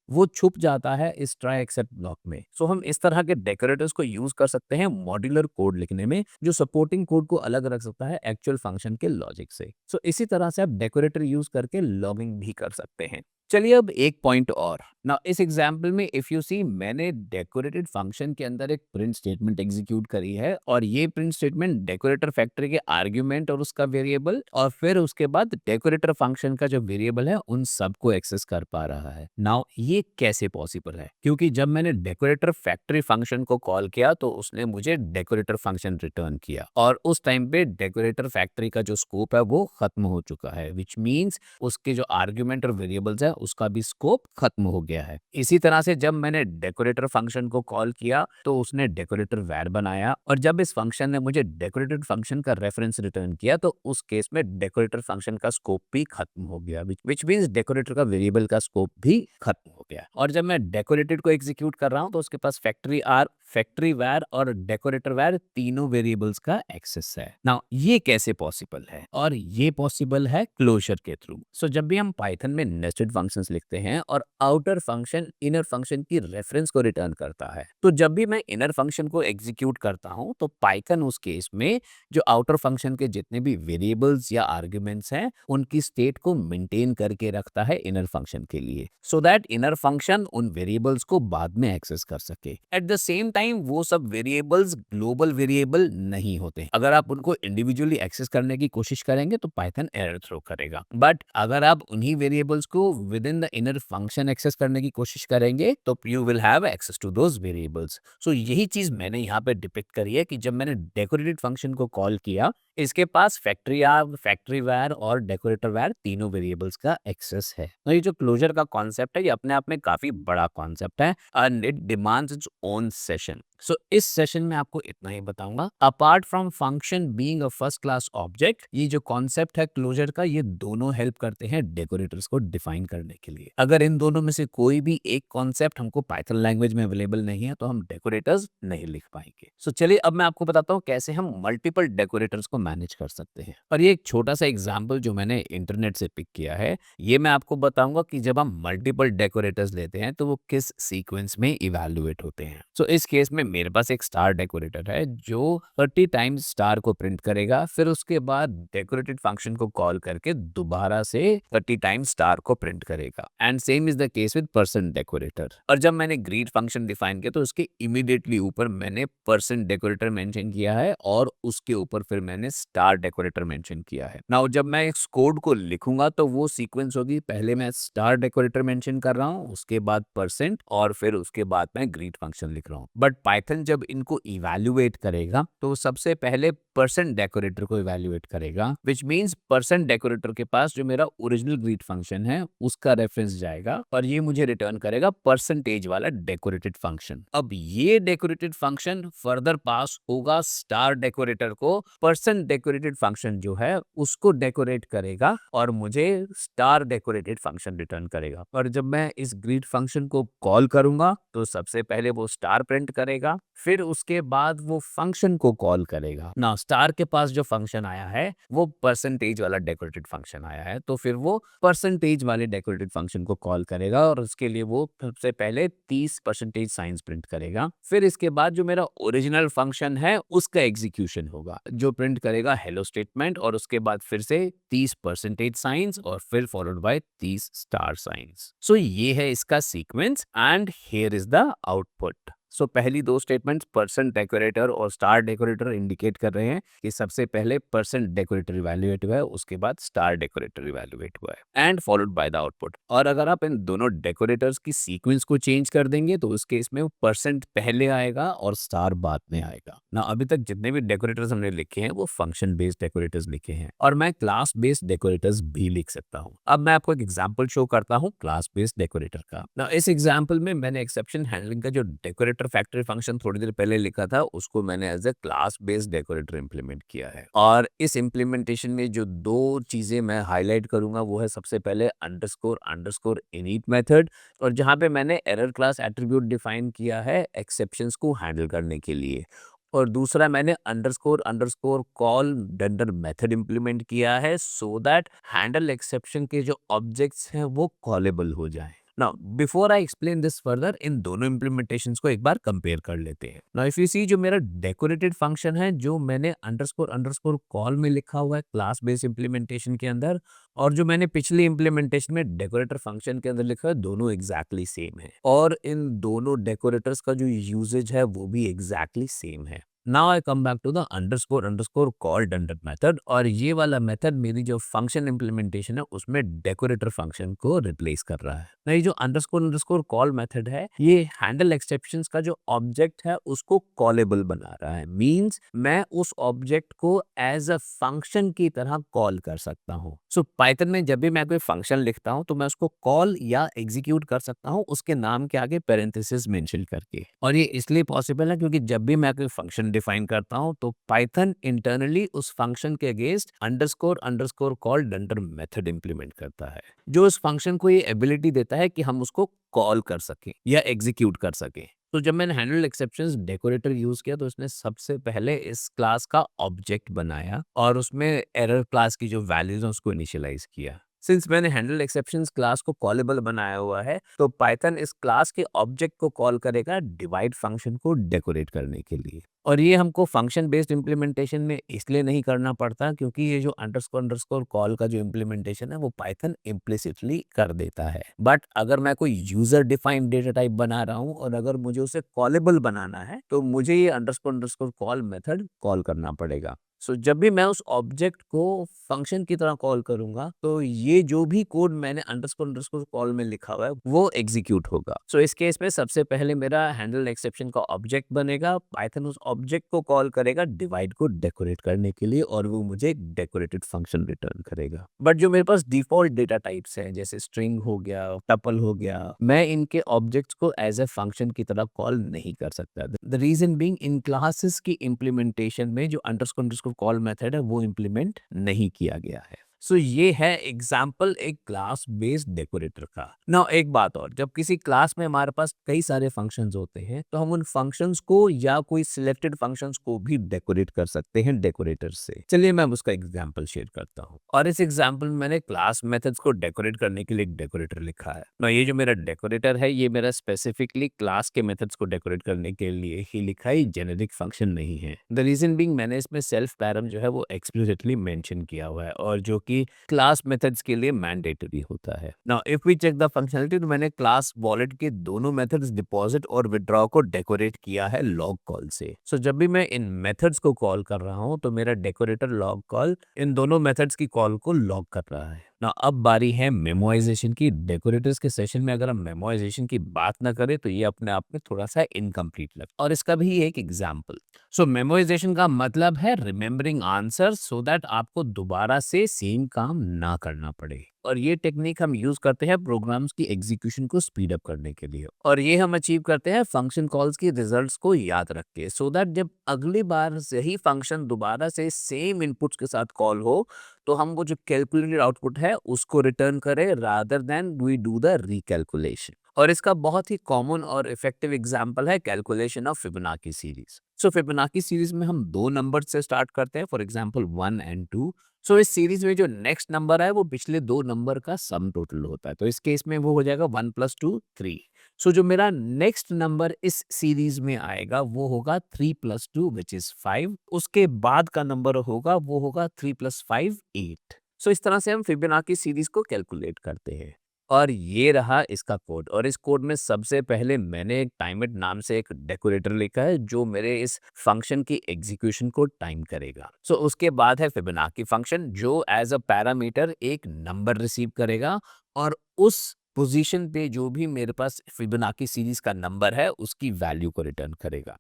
Speaker 1: वो छुप जाता है इस ट्राई एक्सेप्ट ब्लॉक में। सो हम इस तरह के डेकोरेटर्स को यूज कर सकते हैं मॉड्यूलर कोड लिखने में जो सपोर्टिंग कोड को अलग रख सकता है एक्चुअल फंक्शन के लॉजिक से। सो इसी तरह से आप डेकोरेटर यूज करके लॉगिंग भी कर सकते हैं। चलिए अब एक पॉइंट और ना, इस एग्जाम्पल में इफ यू सी मैंने डेकोरेटेड फंक्शन के अंदर एक प्रिंट स्टेटमेंट एग्जीक्यूट करी है, और ये प्रिंट स्टेटमेंट डेकोरेटर फैक्ट्री के आर्ग्यूमेंट और उसका वेरिएबल और फिर उसके बाद डेकोरेटर फंक्शन का जो वेरिएबल है उन सबको एक्सेस कर पा रहा है। नाउ ये कैसे पॉसिबल है? क्योंकि जब मैंने डेकोरेटर फैक्ट्री फंक्शन को कॉल किया तो उसने मुझे डेकोरेटर फंक्शन रिटर्न किया, और उस टाइम पे डेकोरेटर फैक्ट्री का जो स्कोप है वो खत्म हो चुका है, विच मीन्स उसके जो आर्ग्यूमेंट और वेरिएबल्स है उसका भी स्कोप खत्म हो गया है। इसी तरह से जब मैंने डेकोरेटर फंक्शन को कॉल किया तो उसने डेकोरेटर वैर बनाया, और जब इस फंक्शन ने मुझे डेकोरेटेड फंक्शन का रेफरेंस रिटर्न किया तो उस केस में डेकोरेटर फंक्शन का स्कोप भी खत्म हो गया, विच मीन्स डेकोरेटर का वेरिएबल का स्कोप भी खत्म हो गया। और जब मैं डेकोरेटेड को एग्जीक्यूट कर रहा हूं तो उसके पास फैक्ट्री आर, फैक्ट्री वैर और डेकोरेटर वैर तीनों वेरिएबल्स का एक्सेस है। नाउ ये कैसे पॉसिबल है? और ये पॉसिबल है क्लोजर के थ्रू। सो जब भी हम पाइथन में नेस्टेड फंक्शंस लिखते हैं और आउटर फंक्शन इनर फंक्शन की रेफरेंस को रिटर्न करता है, तो जब भी मैं इनर फंक्शन को एग्जीक्यूट करता हूं तो पाइथन उस केस में जो आउटर फंक्शन के जितने भी वेरिएबल्स या आर्ग्यूमेंट्स हैं उनकी स्टेट को मेंटेन करके रखता है इनर फंक्शन के लिए, सो दैट इनर फंक्शन उन वेरिएबल्स को बाद में एक्सेस कर सके। एट द सेम टाइम वो सब वेरिएबल्स ग्लोबल वेरिएबल नहीं होते। अगर आप उनको इंडिविजुअली एक्सेस करने की कोशिश करेंगे तो पाइथन एरर थ्रो करेगा, बट अगर आप उन्हीं वेरिएबल्स को within the inner function access करने की कोशिश करेंगे तो you will have access to those variables. So यही चीज मैंने यहाँ पे डिपिक्ट करी है कि जब मैंने डेकोरेटेड फंक्शन को कॉल किया इसके पास फैक्ट्री वार और डेकोरेटर वार तीनों वेरिएबल्स का एक्सेस है। तो ये जो क्लोजर का कॉन्सेप्ट है ये अपने आप में काफी बड़ा कॉन्सेप्ट है and it demands its own session. So इस सेशन में आपको इतना ही बताऊंगा। Apart from function being a first class object, ये जो कॉन्सेप्ट है क्लोजर का, ये दोनों हेल्प करते हैं डेकोरेटर्स को डिफाइन करने के लिए। अगर इन दोनों में से कोई भी एक कॉन्सेप्ट हमको पाइथन लैंग्वेज में अवेलेबल नहीं है तो हम डेकोरेटर्स नहीं लिख पाएंगे। सो चलिए अब मैं आपको बताता हूँ कैसे हम मल्टीपल डेकोरेटर्स को मैनेज कर सकते हैं। और ये एक छोटा सा एग्जाम्पल जो मैंने इंटरनेट से पिक किया है, ये मैं आपको बताऊंगा कि जब हम मल्टीपल डेकोरेटर्स लेते हैं तो वो किस सीक्वेंस में इवैल्यूएट होते हैं। सो इस केस में मेरे पास एक स्टार डेकोरेटर है जो 30 टाइम्स स्टार को प्रिंट करेगा, फिर उसके बाद डेकोरेटेड फंक्शन को कॉल करके दोबारा से 30 टाइम्स स्टार को प्रिंट करेगा। And same is the case with percent decorator. और जब मैंने ग्रीट फंक्शन डिफाइन किया तो उसके इमीडिएटली ऊपर मैंने परसेंट डेकोरेटर मेंशन किया है और उसके ऊपर फिर मैंने स्टार डेकोरेटर मेंशन किया है। नाउ जब मैं इस कोड को लिखूंगा तो वो सीक्वेंस होगी, पहले मैं स्टार डेकोरेटर मेंशन कर रहा हूँ, उसके बाद परसेंट, और फिर उसके बाद मैं ग्रीट फंक्शन लिख रहा हूँ। बट पाइथन जब इनको इवैल्यूएट करेगा तो सबसे पहले परसेंट डेकोरेटर को इवैल्यूएट करेगा, विच मीन्स परसेंट डेकोरेटर के पास जो मेरा ओरिजिनल ग्रीट फंक्शन है उसका रेफरेंस जाएगा और ये मुझे रिटर्न करेगा परसेंटेज वाला डेकोरेटेड फंक्शन। अब ये डेकोरेटेड फंक्शन फर्दर पास होगा स्टार डेकोरेटर को, परसेंट डेकोरेटेड फंक्शन जो है उसको डेकोरेट करेगा और मुझे स्टार डेकोरेटेड फंक्शन रिटर्न करेगा। और जब मैं इस ग्रीट फंक्शन को कॉल करूंगा तो सबसे पहले वो स्टार प्रिंट करेगा, फिर उसके बाद वो फंक्शन को कॉल करेगा। ना स्टार के पास जो फंक्शन आया है वो परसेंटेज वाला डेकोरेटेड फंक्शन आया है, तो फिर वो परसेंटेज वाले डेकोरेटेड फंक्शन को कॉल करेगा और उसके लिए वो सबसे पहले 30 परसेंटेज साइंस प्रिंट करेगा। फिर इसके बाद जो मेरा ओरिजिनल फंक्शन है उसका एग्जीक्यूशन होगा जो प्रिंट करेगा हेलो स्टेटमेंट और उसके बाद फिर से 30 परसेंटेज साइंस और फिर followed by 30 star science. So ये है इसका sequence and here is the output. So पहली दो स्टेटमेंट्स परसेंट डेकोरेटर और स्टार डेकोरेटर इंडिकेट कर रहे हैं कि सबसे पहले परसेंट डेकोरेटर इवैल्यूएट हुआ है, उसके बाद स्टार डेकोरेटर इवैल्यूएट हुआ है and followed by the output. और अगर आप इन दोनों डेकोरेटर्स की सीक्वेंस को चेंज कर देंगे तो उस केस में परसेंट पहले आएगा और स्टार बाद में आएगा ना। अभी तक जितने भी डेकोरेटर्स हमने लिखे हैं वो फंक्शन बेस्ड डेकोरेटर्स लिखे हैं और मैं क्लास बेस्ड डेकोरेटर्स भी लिख सकता हूँ। अब मैं आपको एक एग्जाम्पल शो करता हूँ क्लास बेस्ड डेकोरेटर का। ना इस एग्जाम्पल में मैंने एक्सेप्शन हैंडलिंग का जो डेकोरेटर फैक्ट्री फंक्शन थोड़ी देर पहले लिखा था उसको मैंने as a class based decorator implement किया है। और इस इंप्लीमेंटेशन में जो दो चीजें मैं हाईलाइट करूंगा वो है सबसे पहले अंडरस्कोर अंडरस्कोर इनिट मेथड, और जहां पे मैंने एरर क्लास एट्रीब्यूट डिफाइन किया है एक्सेप्शंस को हैंडल करने के लिए, और दूसरा मैंने underscore underscore call dunder method implement किया है सो दैट हैंडल एक्सेप्शन के जो ऑब्जेक्ट्स हैं वो कॉलेबल हो जाए। Now before I explain this further, इन दोनों इंप्लीमेंटेशंस को एक बार कंपेयर कर लेते हैं। नाउ इफ यू सी जो मेरा डेकोरेटेड फंक्शन है जो मैंने अंडरस्कोर अंडरस्कोर कॉल में लिखा हुआ है क्लास बेस्ड इंप्लीमेंटेशन के अंदर, और जो मैंने पिछली इंप्लीमेंटेशन में डेकोरेटर फंक्शन के अंदर लिखा है, दोनों एग्जैक्टली सेम है और इन दोनों डेकोरेटर्स का जो यूजेज है वो भी एग्जैक्टली सेम है। Now I come back to the underscore underscore call dunder method, और ये वाला मेथड मेरी जो फंक्शन इंप्लीमेंटेशन है उसमें डेकोरेटर फंक्शन को रिप्लेस कर रहा है। ना ये जो अंडरस्कोर अंडरस्कोर कॉल मेथड है ये हैंडल एक्सेप्शंस का जो ऑब्जेक्ट है उसको कॉलेबल बना रहा है, मींस मैं उस ऑब्जेक्ट को एज अ फंक्शन की तरह कॉल कर सकता हूँ। सो पाइथन में जब भी मैं कोई फंक्शन लिखता हूँ तो मैं उसको कॉल या एग्जीक्यूट कर सकता हूँ उसके नाम के आगे पैरेंथेसिस मेंशन करके, और ये इसलिए पॉसिबल है क्योंकि जब भी मैं कोई फंक्शन डिफाइन करता हूँ तो पाइथन इंटरनली उस फंक्शन के against underscore underscore call dunder method implement करता है जो उस फंक्शन को ये एबिलिटी देता है कि हम उसको कॉल कर सकें या एग्जीक्यूट कर सकें। तो जब मैंने हैंडल एक्सेप्शंस डेकोरेटर यूज किया तो इसने सबसे पहले इस क्लास का ऑब्जेक्ट बनाया और उसमें एरर क्लास की जो वैल्यूज है उसको इनिशियलाइज किया। सिंस मैंने हैंडल एक्सेप्शंस क्लास को कॉलेबल बनाया हुआ है तो पाइथन इस क्लास के ऑब्जेक्ट को कॉल करेगा डिवाइड फंक्शन को डेकोरेट करने के लिए, और ये हमको फंक्शन बेस्ड इंप्लीमेंटेशन में इसलिए नहीं करना पड़ता क्योंकि ये जो अंडरस्कोर अंडरस्कोर कॉल का जो इंप्लीमेंटेशन है वो पाइथन इम्प्लिसिटली कर देता है। बट अगर मैं कोई यूजर डिफाइंड डेटा टाइप बना रहा हूँ और अगर मुझे उसे कॉलेबल बनाना है तो मुझे ये underscore underscore call method call करना पड़ेगा। सो जब भी मैं उस ऑब्जेक्ट को फंक्शन की तरह कॉल करूंगा तो ये जो भी कोड मैंने अंडरस्कोर अंडरस्कोर कॉल में लिखा हुआ है वो एग्जीक्यूट होगा। सो इस केस में सबसे पहले मेरा हैंडल एक्सेप्शन का ऑब्जेक्ट बनेगा, पाइथन उस ऑब्जेक्ट को कॉल करेगा डिवाइड को डेकोरेट करने के लिए और वो मुझे एक डेकोरेटेड फंक्शन रिटर्न करेगा। बट जो मेरे पास डिफॉल्ट डेटा टाइप्स हैं जैसे स्ट्रिंग हो गया, टपल हो गया, मैं इनके ऑब्जेक्ट्स को एज ए फंक्शन की तरह कॉल नहीं कर सकता। The reason being in classes की इम्प्लीमेंटेशन में जो अंडरस्कोर कॉल मेथड है वो इम्प्लीमेंट नहीं किया गया है। सो ये है एग्जाम्पल एक क्लास बेस्ड डेकोरेटर का। नाउ एक बात और, जब किसी क्लास में हमारे पास कई सारे फंक्शंस होते हैं तो हम उन फंक्शंस को या कोई सिलेक्टेड फंक्शंस को भी डेकोरेट कर सकते हैं डेकोरेटर से। चलिए मैं उसका एग्जाम्पल शेयर करता हूँ और इस एग्जाम्पल में मैंने क्लास मेथड्स को डेकोरेट करने के लिए एक डेकोरेटर लिखा है। ना ये जो मेरा डेकोरेटर है ये मेरा स्पेसिफिकली क्लास के मेथड्स को डेकोरेट करने के लिए ही लिखा है, जेनेरिक फंक्शन नहीं है। द रीजन बीइंग मैंने इसमें सेल्फ पैरम जो है वो एक्सप्लिसिटली मेंशन किया हुआ है और जो कि क्लास मेथड्स के लिए मैंडेटरी होता है। Now if we check the functionality तो मैंने क्लास वॉलेट के दोनों मेथड्स डिपॉजिट और विड्रॉ को डेकोरेट किया है लॉग कॉल से। सो जब भी मैं इन मेथड्स को कॉल कर रहा हूं तो मेरा डेकोरेटर लॉग कॉल इन दोनों मेथड्स की कॉल को लॉग कर रहा है। ना अब बारी है मेमोराइजेशन की। डेकोरेटर्स के सेशन में अगर हम मेमोराइजेशन की बात ना करें तो ये अपने आप में थोड़ा सा इनकम्प्लीट लगता है और इसका भी एक एग्जाम्पल। सो मेमोराइजेशन का मतलब है रिमेम्बरिंग आंसर सो दैट आपको दोबारा से सेम काम ना करना पड़े। और ये टेक्निक हम यूज करते हैं प्रोग्राम्स की एग्जीक्यूशन को स्पीड अप करने के लिए और ये हम अचीव करते हैं फंक्शन कॉल्स की रिजल्ट्स को याद रख के, सो दैट जब अगली बार यही फंक्शन दोबारा से सेम इनपुट्स के साथ कॉल हो तो हम वो जो कैलकुलेटेड आउटपुट है उसको रिटर्न करें rather than we do the recalculation. और इसका बहुत ही कॉमन और इफेक्टिव एग्जांपल है calculation of Fibonacci series. So Fibonacci series में हम दो नंबर से स्टार्ट करते हैं, फॉर एग्जांपल 1 एंड 2। सो इस सीरीज में जो नेक्स्ट नंबर है वो पिछले दो नंबर का सम टोटल होता है, तो इस केस में वो हो जाएगा 1 + 2 3। सो जो मेरा नेक्स्ट नंबर इस सीरीज में आएगा वो होगा 3 + 2 विच इज 5। उसके बाद का नंबर होगा वो होगा 3 + 5 8। सो इस तरह से हम फिबोनाची सीरीज को कैलकुलेट करते हैं और ये रहा इसका कोड। और इस कोड में सबसे पहले मैंने एक टाइमर नाम से एक डेकोरेटर लिखा है जो मेरे इस फंक्शन की एग्जीक्यूशन को टाइम करेगा। सो उसके बाद है फिबोनाची फंक्शन जो एज अ पैरामीटर एक नंबर रिसीव करेगा और उस पोजीशन पे जो भी मेरे पास फिबोनाची सीरीज का नंबर है उसकी वैल्यू को रिटर्न करेगा।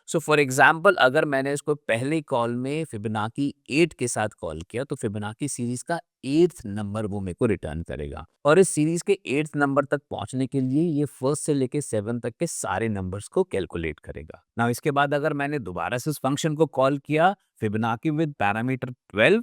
Speaker 1: सो फॉर एग्जाम्पल अगर मैंने इसको पहले कॉल में फिबोनाची 8 के साथ कॉल किया तो फिबोनाची सीरीज का 8th नंबर वो मेरे को रिटर्न करेगा और इस सीरीज के 8th नंबर तक पहुंचने के लिए ये फर्स्ट से लेके 7 तक के सारे नंबर्स को कैलकुलेट करेगा। नाउ इसके बाद अगर मैंने दोबारा से उस फंक्शन को कॉल किया फिबोनाची विद पैरामीटर 12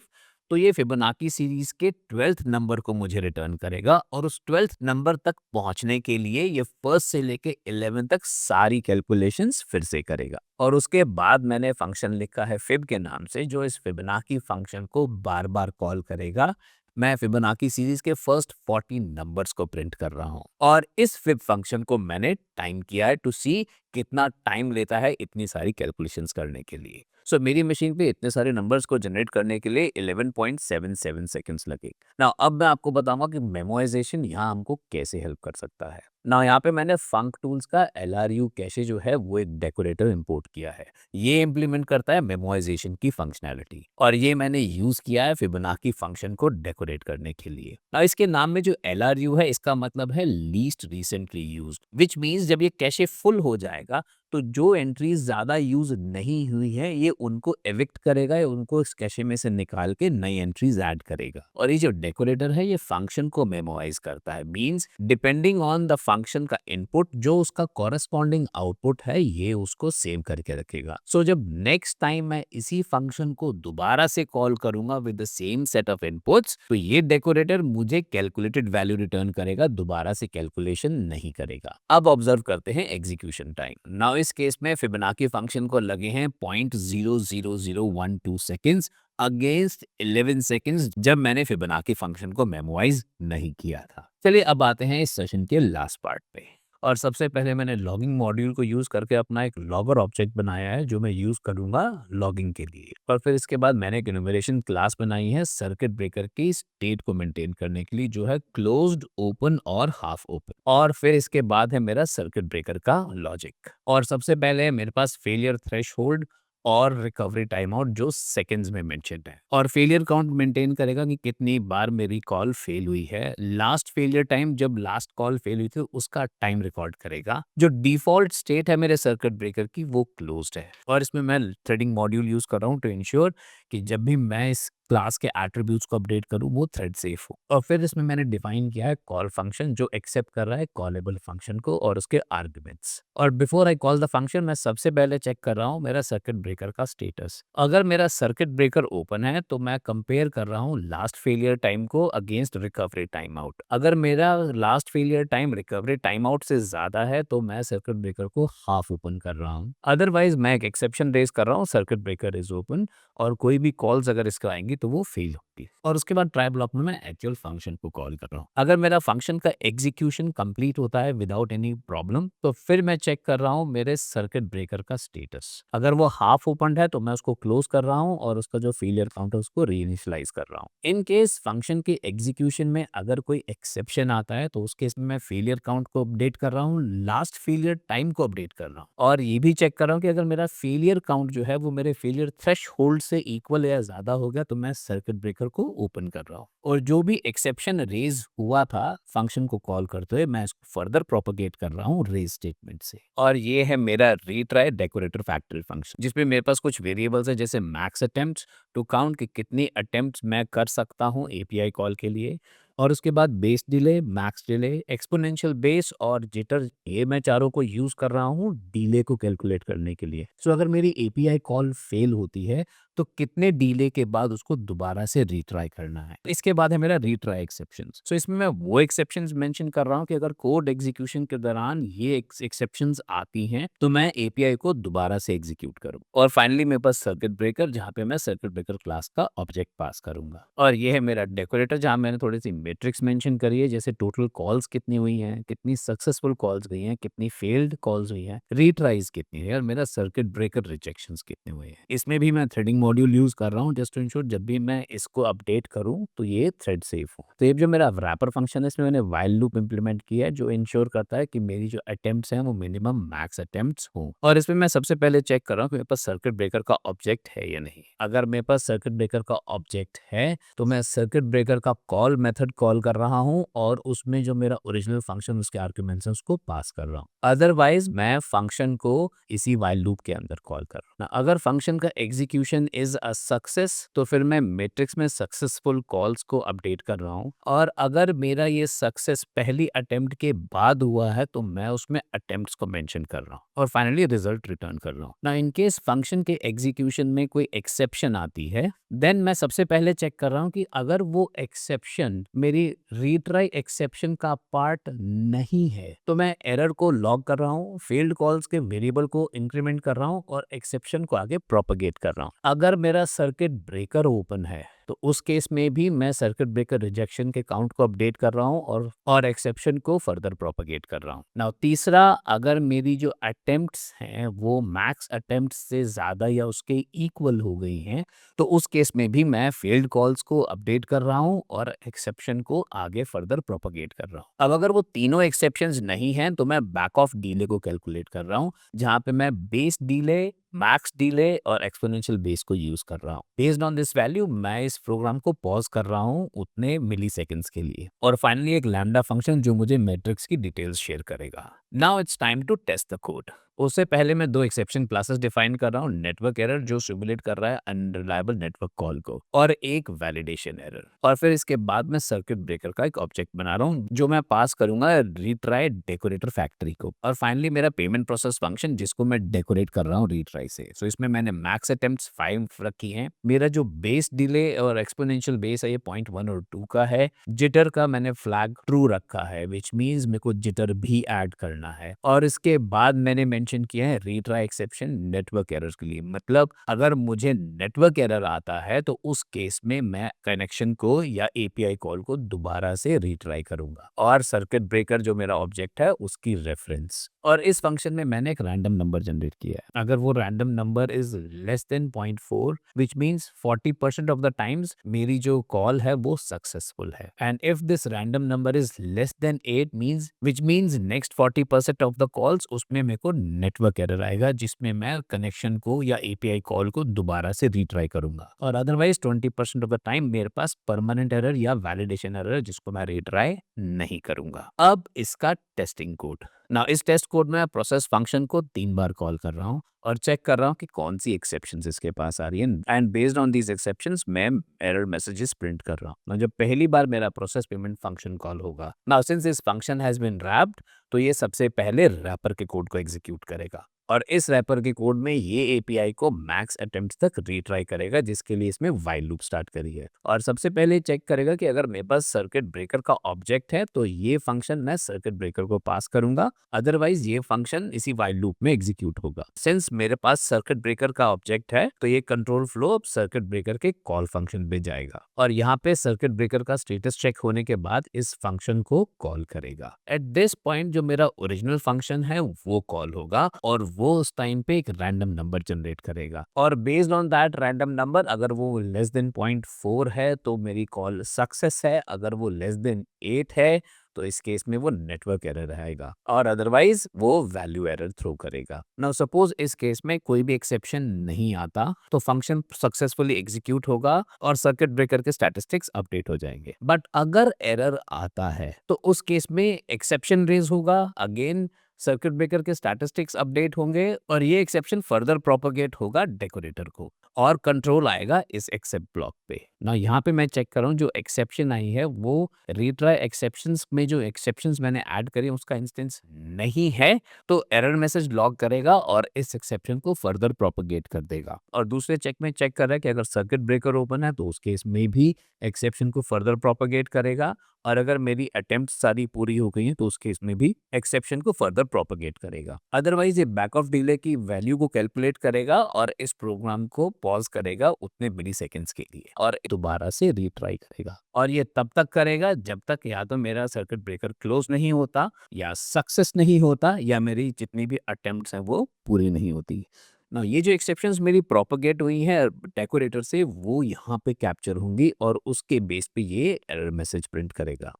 Speaker 1: तो ये फिबोनाची सीरीज के 12th नंबर को मुझे रिटर्न करेगा और उस 12th नंबर तक पहुंचने के लिए ये फर्स्ट से लेके 11 तक सारी कैलकुलेशंस फिर से करेगा। और उसके बाद मैंने फंक्शन लिखा है फिब के नाम से जो इस फिबोनाची फंक्शन को बार बार कॉल करेगा। मैं फिबोनाची सीरीज के फर्स्ट 40 नंबर्स को प्रिंट कर रहा हूं और इस फिब फंक्शन को मैंने टाइम किया है टू सी कितना टाइम लेता है इतनी सारी कैलकुलेशंस करने के लिए। सो मेरी मशीन पे इतने सारे नंबर्स को जनरेट करने के लिए 11.77 सेकंड्स लगे। नाउ अब मैं आपको बताऊंगा कि मेमोराइजेशन यहाँ हमको कैसे हेल्प कर सकता है। नाउ यहाँ पे मैंने फंक टूल्स का LRU कैशे जो है वो एक डेकोरेटर इंपोर्ट किया है। ये इम्प्लीमेंट करता है मेमोराइजेशन की फंक्शनैलिटी और ये मैंने यूज किया है फिबोनाची फंक्शन को डेकोरेट करने के लिए। नाउ इसके नाम में जो LRU है इसका मतलब है least recently used, which means जब ये कैशे फुल हो जाएगा तो जो एंट्रीज ज्यादा यूज नहीं हुई है ये उनको एविक्ट करेगा या उनको इस कैशे में से निकाल के नई एंट्रीज ऐड करेगा। और ये जो डेकोरेटर है ये फंक्शन को मेमोराइज करता है, means depending on the function का इनपुट जो उसका कॉरेस्पॉन्डिंग आउटपुट है ये उसको सेव करके रखेगा। सो जब नेक्स्ट टाइम मैं इसी फंक्शन को दोबारा से कॉल करूंगा with the same set of inputs तो ये डेकोरेटर मुझे कैलकुलेटेड वैल्यू रिटर्न करेगा, दोबारा से कैलकुलेशन नहीं करेगा। अब ऑब्जर्व करते हैं एग्जीक्यूशन टाइम। नाउ इस केस में फिबोनाची फंक्शन को लगे हैं 0.00012 सेकेंड्स अगेंस्ट 11 सेकेंड्स जब मैंने फिबोनाची फंक्शन को मेमोराइज नहीं किया था। चलिए अब आते हैं इस सेशन के लास्ट पार्ट पे और सबसे पहले मैंने लॉगिंग मॉड्यूल को यूज करके अपना एक लॉगर ऑब्जेक्ट बनाया है जो मैं यूज करूंगा लॉगिंग के लिए। और फिर इसके बाद मैंने एक इन्यूमरेशन क्लास बनाई है सर्किट ब्रेकर की स्टेट को मेंटेन करने के लिए जो है क्लोज्ड, ओपन और हाफ ओपन। और फिर इसके बाद है मेरा सर्किट ब्रेकर का लॉजिक और सबसे पहले मेरे पास फेलियर थ्रेशोल्ड और रिकवरी टाइम आउट जो सेकंड्स में मेंशन्ड है, और फेलियर काउंट मेंटेन करेगा कि कितनी बार मेरी कॉल फेल हुई है। लास्ट फेलियर टाइम, जब लास्ट कॉल फेल हुई थी उसका टाइम रिकॉर्ड करेगा। जो डिफॉल्ट स्टेट है मेरे सर्किट ब्रेकर की वो क्लोज्ड है, और इसमें मैं थ्रेडिंग मॉड्यूल यूज कर रहा हूँ टू इंश्योर कि जब भी मैं इस क्लास के एट्रीब्यूट्स को अपडेट करूँ वो थ्रेड सेफ हो। और फिर इसमें मैंने डिफाइन किया है कॉल फंक्शन जो एक्सेप्ट कर रहा है कॉलेबल फंक्शन को और उसके आर्ग्यूमेंट्स। और before I call the function मैं सबसे पहले चेक कर रहा हूँ मेरा सर्किट ब्रेकर का स्टेटस। अगर मेरा सर्किट ब्रेकर ओपन है तो मैं कंपेयर कर रहा हूँ लास्ट फेलियर टाइम को अगेंस्ट रिकवरी टाइम आउट। अगर मेरा last failure time recovery time out से ज्यादा है तो मैं सर्किट ब्रेकर को हाफ ओपन कर रहा हूँ। अदरवाइज मैं एक एक्सेप्शन रेज कर रहा हूँ, सर्किट ब्रेकर इज ओपन, और कोई भी कॉल्स अगर इसका आएंगी तो वो फेल होगी। और उसके बाद ट्राई ब्लॉक में मैं एक्चुअल फंक्शन को कॉल कर रहा हूँ। अगर मेरा फंक्शन का एग्जीक्यूशन कंप्लीट होता है विदाउट एनी प्रॉब्लम तो फिर मैं चेक कर रहा हूँ मेरे सर्किट ब्रेकर का स्टेटस। अगर वो हाफ ओपन है तो मैं उसको क्लोज कर रहा हूँ और उसका जो फेलियर काउंट है उसको रीइनिशियलाइज कर रहा हूँ। इन केस फंक्शन के एग्जीक्यूशन में अगर कोई एक्सेप्शन आता है तो उस केस में मैं फेलियर काउंट को अपडेट कर रहा हूँ, लास्ट फेलियर टाइम को अपडेट कर रहा हूँ, और ये भी चेक कर रहा हूँ कि अगर मेरा फेलियर काउंट जो है वो मेरे फेलियर थ्रेशहोल्ड से इक्वल या ज्यादा हो गया तो मैं सर्किट ब्रेकर को ओपन कर रहा हूँ। और जो भी एक्सेप्शन रेज हुआ था फंक्शन को कॉल करते हुए मैं इसको फर्दर प्रोपोगेट कर रहा हूँ रेज स्टेटमेंट से। और ये है मेरा रीट्राई डेकोरेटर फैक्टरी फंक्शन, जिसमें मेरे पास कुछ वेरिएबल्स है जैसे मैक्स अटेम्प्ट्स टू काउंट कि कितनी अटेम्प्ट्स मैं कर सकता हूँ एपीआई कॉल के लिए, और उसके बाद base delay, max delay, exponential base और जिटर, ये मैं चारों को यूज कर रहा हूँ डिले को कैलकुलेट करने के लिए। सो अगर मेरी एपीआई कॉल फेल होती है तो कितने डिले के बाद उसको दोबारा से रीट्राई करना है। इसके बाद है मेरा रीट्राई एक्सेप्शंस। सो इसमें मैं वो एक्सेप्शंस मेंशन कर रहा हूँ कि अगर कोड एग्जीक्यूशन के दौरान ये एक्सेप्शंस आती हैं तो मैं एपीआई को दोबारा से एग्जीक्यूट करूँ। और फाइनली मेरे पास सर्किट ब्रेकर, जहाँ पे मैं सर्किट ब्रेकर क्लास का ऑब्जेक्ट पास करूंगा। और ये है मेरा डेकोरेटर, जहाँ मैंने थोड़ी सी मेट्रिक्स मेंशन करी है जैसे टोटल कॉल्स कितनी हुई हैं, कितनी सक्सेसफुल कॉल्स गई हैं, कितनी फेल्ड कॉल्स हुई हैं, रीट्राइज कितनी है, और मेरा सर्किट ब्रेकर रिजेक्शंस कितने हुए हैं। इसमें भी मैं थ्रेडिंग मॉड्यूल यूज कर रहा हूँ जस्ट टू इंश्योर जब भी मैं इसको अपडेट करूँ तो ये थ्रेड सेफ हो। तो ये जो मेरा रैपर फंक्शन है इसमें मैंने व्हाइल लूप इंप्लीमेंट किया है जो इंश्योर करता है कि मेरी जो अटेम्प्ट्स हैं वो मिनिमम मैक्स अटेम्प्ट्स हो। और इसमें मैं सबसे पहले चेक कर रहा हूँ कि मेरे पास सर्किट ब्रेकर का ऑब्जेक्ट है या नहीं। अगर मेरे पास सर्किट ब्रेकर का ऑब्जेक्ट है तो मैं सर्किट ब्रेकर का कॉल मेथड कॉल कर रहा हूँ और उसमें जो मेरा ओरिजिनल फंक्शन उसके आर्ग्यूमेंट्स हैं उसको पास कर रहा हूँ। अदरवाइज मैं फंक्शन को इसी व्हाइल लूप के अंदर कॉल कर रहा हूँ। अगर फंक्शन का एग्जीक्यूशन इज अ सक्सेस तो फिर मैं मैट्रिक्स में सक्सेसफुल कॉल्स को अपडेट कर रहा हूँ, और अगर मेरा ये सक्सेस पहली अटेम्प्ट के बाद हुआ है तो मैं उसमें अटेम्प्ट्स को मेंशन कर रहा हूँ और फाइनली रिजल्ट रिटर्न कर रहा हूँ। ना इन केस फंक्शन के एग्जीक्यूशन में कोई एक्सेप्शन आती है देन मैं सबसे पहले चेक कर रहा हूँ कि अगर वो एक्सेप्शन मेरी रीट्राई एक्सेप्शन का पार्ट नहीं है तो मैं एरर को लॉग कर रहा हूँ, फेल्ड कॉल्स के वेरिएबल को इंक्रीमेंट कर रहा हूँ और एक्सेप्शन को आगे प्रोपगेट कर रहा हूँ। अगर मेरा सर्किट ब्रेकर ओपन है तो उस केस में भी मैं सर्किट ब्रेकर रिजेक्शन के काउंट को अपडेट कर रहा हूँ और एक्सेप्शन को फर्दर प्रोपगेट कर रहा हूँ। नाउ तीसरा, अगर मेरी जो अटेम्प्ट्स हैं वो मैक्स अटेम्प्ट्स से ज्यादा या उसके इक्वल हो गई हैं तो उस केस में भी मैं फेल्ड कॉल्स को अपडेट कर रहा हूँ और एक्सेप्शन को आगे फर्दर प्रोपगेट कर रहा हूँ। अब अगर वो तीनों एक्सेप्शंस नहीं हैं तो मैं बैक ऑफ डिले को कैलकुलेट कर रहा हूँ, जहाँ पे मैं बेस डिले, मैक्स डिले और एक्सपोनेंशियल बेस को यूज कर रहा हूँ। बेस्ड ऑन दिस वैल्यू मैं इस प्रोग्राम को पॉज कर रहा हूँ उतने मिली सेकेंड्स के लिए। और फाइनली एक लैम्डा फंक्शन जो मुझे मैट्रिक्स की डिटेल्स शेयर करेगा। Now it's time to test the code. उससे पहले मैं दो एक्सेप्शन क्लासेस डिफाइन कर रहा हूँ, नेटवर्क एरर जो सिमुलेट कर रहा है अनरिलायबल नेटवर्क कॉल को, और एक वैलिडेशन एरर। और फिर इसके बाद मैं सर्किट ब्रेकर का एक ऑब्जेक्ट बना रहा हूँ जो मैं पास करूंगा रीट्राई डेकोरेटर फैक्ट्री को। और फाइनली मेरा पेमेंट प्रोसेस फंक्शन जिसको मैं डेकोरेट कर रहा हूँ रीट्राई से। सो इसमें मैंने मैक्स अटेम्प्ट्स 5 रखी हैं। मेरा जो बेस डिले और एक्सपोनेंशियल बेस है ये 0.1 और 2 का है। जिटर का मैंने फ्लैग ट्रू रखा है विच मीन्स मेरे को जिटर भी ऐड करना है। और इसके बाद मैंने मेंशन किया है रीट्राई एक्सेप्शन नेटवर्क एरर्स के लिए। मतलब अगर मुझे नेटवर्क एरर आता है तो उस केस में मैं कनेक्शन को या एपीआई कॉल को दोबारा से रीट्राई करूंगा और सर्किट ब्रेकर जो मेरा ऑब्जेक्ट है उसकी रेफरेंस। और इस फंक्शन में मैंने एक रैंडम नंबर जनरेट किया है। अगर वो random number is less than 0.4 which means 40% of the times मेरी जो कॉल है वो सक्सेसफुल है। And if this random number is less than 8 means which means next 40% of the calls उसमें मेरे को
Speaker 2: नेटवर्क एरर आएगा जिसमें मैं कनेक्शन को या एपीआई कॉल को दोबारा से रीट्राई करूंगा। और अदरवाइज 20% ऑफ द टाइम मेरे पास परमानेंट एरर या वैलिडेशन एरर जिसको मैं रीट्राई नहीं करूंगा। अब इसका टेस्टिंग कोड। ना इस टेस्ट कोड में प्रोसेस फंक्शन को 3 बार कॉल कर रहा हूँ और चेक कर रहा हूँ कि कौन सी एक्सेप्शंस इसके पास आ रही है, and based on these exceptions मैं एरर मैसेजेस प्रिंट कर रहा हूँ। ना जब पहली बार मेरा प्रोसेस पेमेंट फंक्शन कॉल होगा, now since this function has been wrapped, तो ये सबसे पहले रैपर के कोड को एग्जीक्यूट करेगा और इस रैपर के कोड में ये एपीआई को मैक्स अटेम्प्ट्स तक रीट्राई करेगा, जिसके लिए इसमें व्हाइल लूप स्टार्ट करी है। और सबसे पहले चेक करेगा कि अगर मेरे पास सर्किट ब्रेकर का ऑब्जेक्ट है तो ये फंक्शन मैं सर्किट ब्रेकर को पास करूंगा, अदरवाइज ये फंक्शन इसी व्हाइल लूप में एग्जीक्यूट होगा। सिंस मेरे पास सर्किट ब्रेकर का ऑब्जेक्ट है तो ये कंट्रोल फ्लो अब सर्किट ब्रेकर के कॉल फंक्शन पे जाएगा और यहाँ पे सर्किट ब्रेकर का स्टेटस चेक होने के बाद इस फंक्शन को कॉल करेगा। एट दिस पॉइंट जो मेरा ओरिजिनल फंक्शन है वो कॉल होगा और वो उस टाइम पे एक रैंडम नंबर जनरेट करेगा और based on that random number अगर वो लेस देन 0.4 है तो मेरी कॉल सक्सेस है, अगर वो लेस देन 8 है तो इस केस में वो नेटवर्क एरर आएगा और अदरवाइज वो वैल्यू एरर थ्रो करेगा। नाउ सपोज इस केस में कोई भी एक्सेप्शन नहीं आता तो फंक्शन सक्सेसफुली एग्जीक्यूट होगा और सर्किट ब्रेकर के स्टैटिस्टिक्स अपडेट हो जाएंगे। बट अगर एरर आता है तो उस केस में एक्सेप्शन रेज होगा, अगेन सर्किट ब्रेकर के स्टैटिस्टिक्स अपडेट होंगे और ये एक्सेप्शन फर्दर प्रोपोगेट होगा डेकोरेटर को और कंट्रोल आएगा इस एक्सेप्ट ब्लॉक पे। ना यहाँ पे मैं चेक कर रहा हूँ जो एक्सेप्शन आई है वो रीट्राई एक्सेप्शंस में जो एक्सेप्शंस मैंने ऐड करे उसका इंस्टेंस नहीं है, तो एरर मैसेज लॉग करेगा और इस एक्सेप्शन को फर्दर प्रोपोगेट कर देगा। और दूसरे चेक में चेक कर रहा है कि अगर सर्किट ब्रेकर ओपन है तो उस केस में भी एक्सेप्शन को फर्दर प्रोपोगेट करेगा और अगर मेरी अटेम्प्ट सारी पूरी हो गई है तो उस केस में भी एक्सेप्शन को फर्दर प्रोपोगेट करेगा। अदरवाइज ये बैक ऑफ डिले की वैल्यू को कैलकुलेट करेगा और इस प्रोग्राम को पॉज करेगा उतने मिली सेकेंड्स के लिए और दोबारा से रीट्राई करेगा और ये तब तक करेगा जब तक या तो मेरा सर्किट ब्रेकर क्लोज नहीं होता या सक्सेस नहीं होता या मेरी जितनी भी अटेम्प्ट्स हैं वो पूरी नहीं होती। ना ये जो एक्सेप्शंस मेरी प्रोपोगेट हुई है डेकोरेटर से वो यहाँ पे कैप्चर होंगी और उसके बेस पे ये एरर मैसेज प्रिंट करेगा।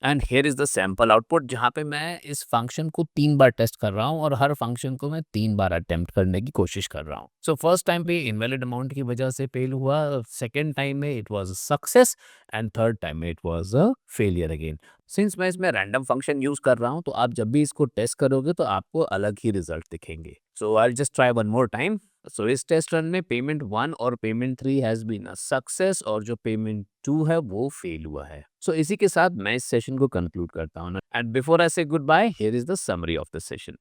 Speaker 2: And here is the sample output जहाँ पे मैं इस फंक्शन को 3 बार टेस्ट कर रहा हूँ और हर फंक्शन को मैं 3 बार अटेम्प्ट करने की कोशिश कर रहा हूँ। सो फर्स्ट टाइम पे इनवैलिड अमाउंट की वजह से फेल हुआ, सेकेंड टाइम में it was success and third time में it was a failure again. Since मैं इसमें रैंडम फंक्शन यूज कर रहा हूँ तो आप जब भी इसको टेस्ट करोगे तो आपको अलग ही रिजल्ट दिखेंगे। So I just try one more time. So इस टेस्ट रन में पेमेंट 1 और payment 3 has been a success और जो पेमेंट 2 है वो फेल हुआ है। सो इसी के साथ मैं इस सेशन को कंक्लूड करता हूँ and before I say goodbye here is the summary of the session.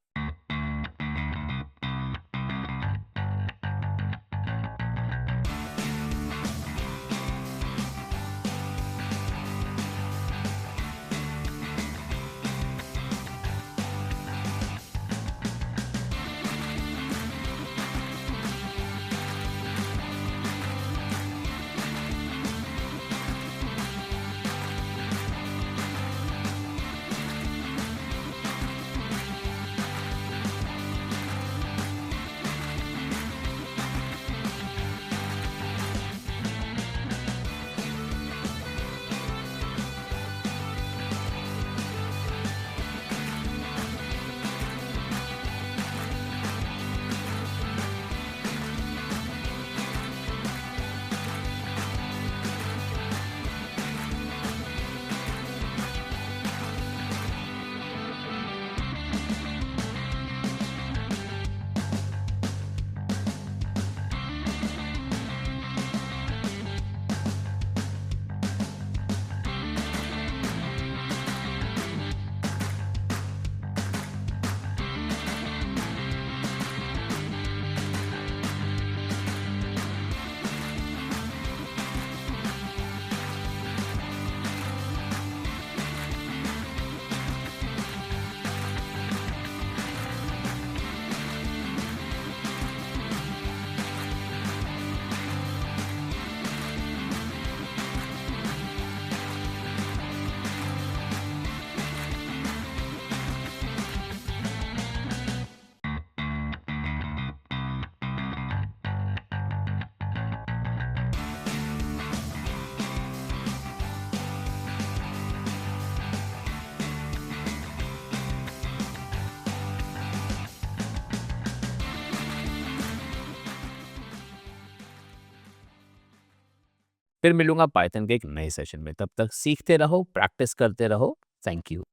Speaker 2: फिर मिलूंगा पाइथन के एक नए सेशन में। तब तक सीखते रहो, प्रैक्टिस करते रहो। Thank you.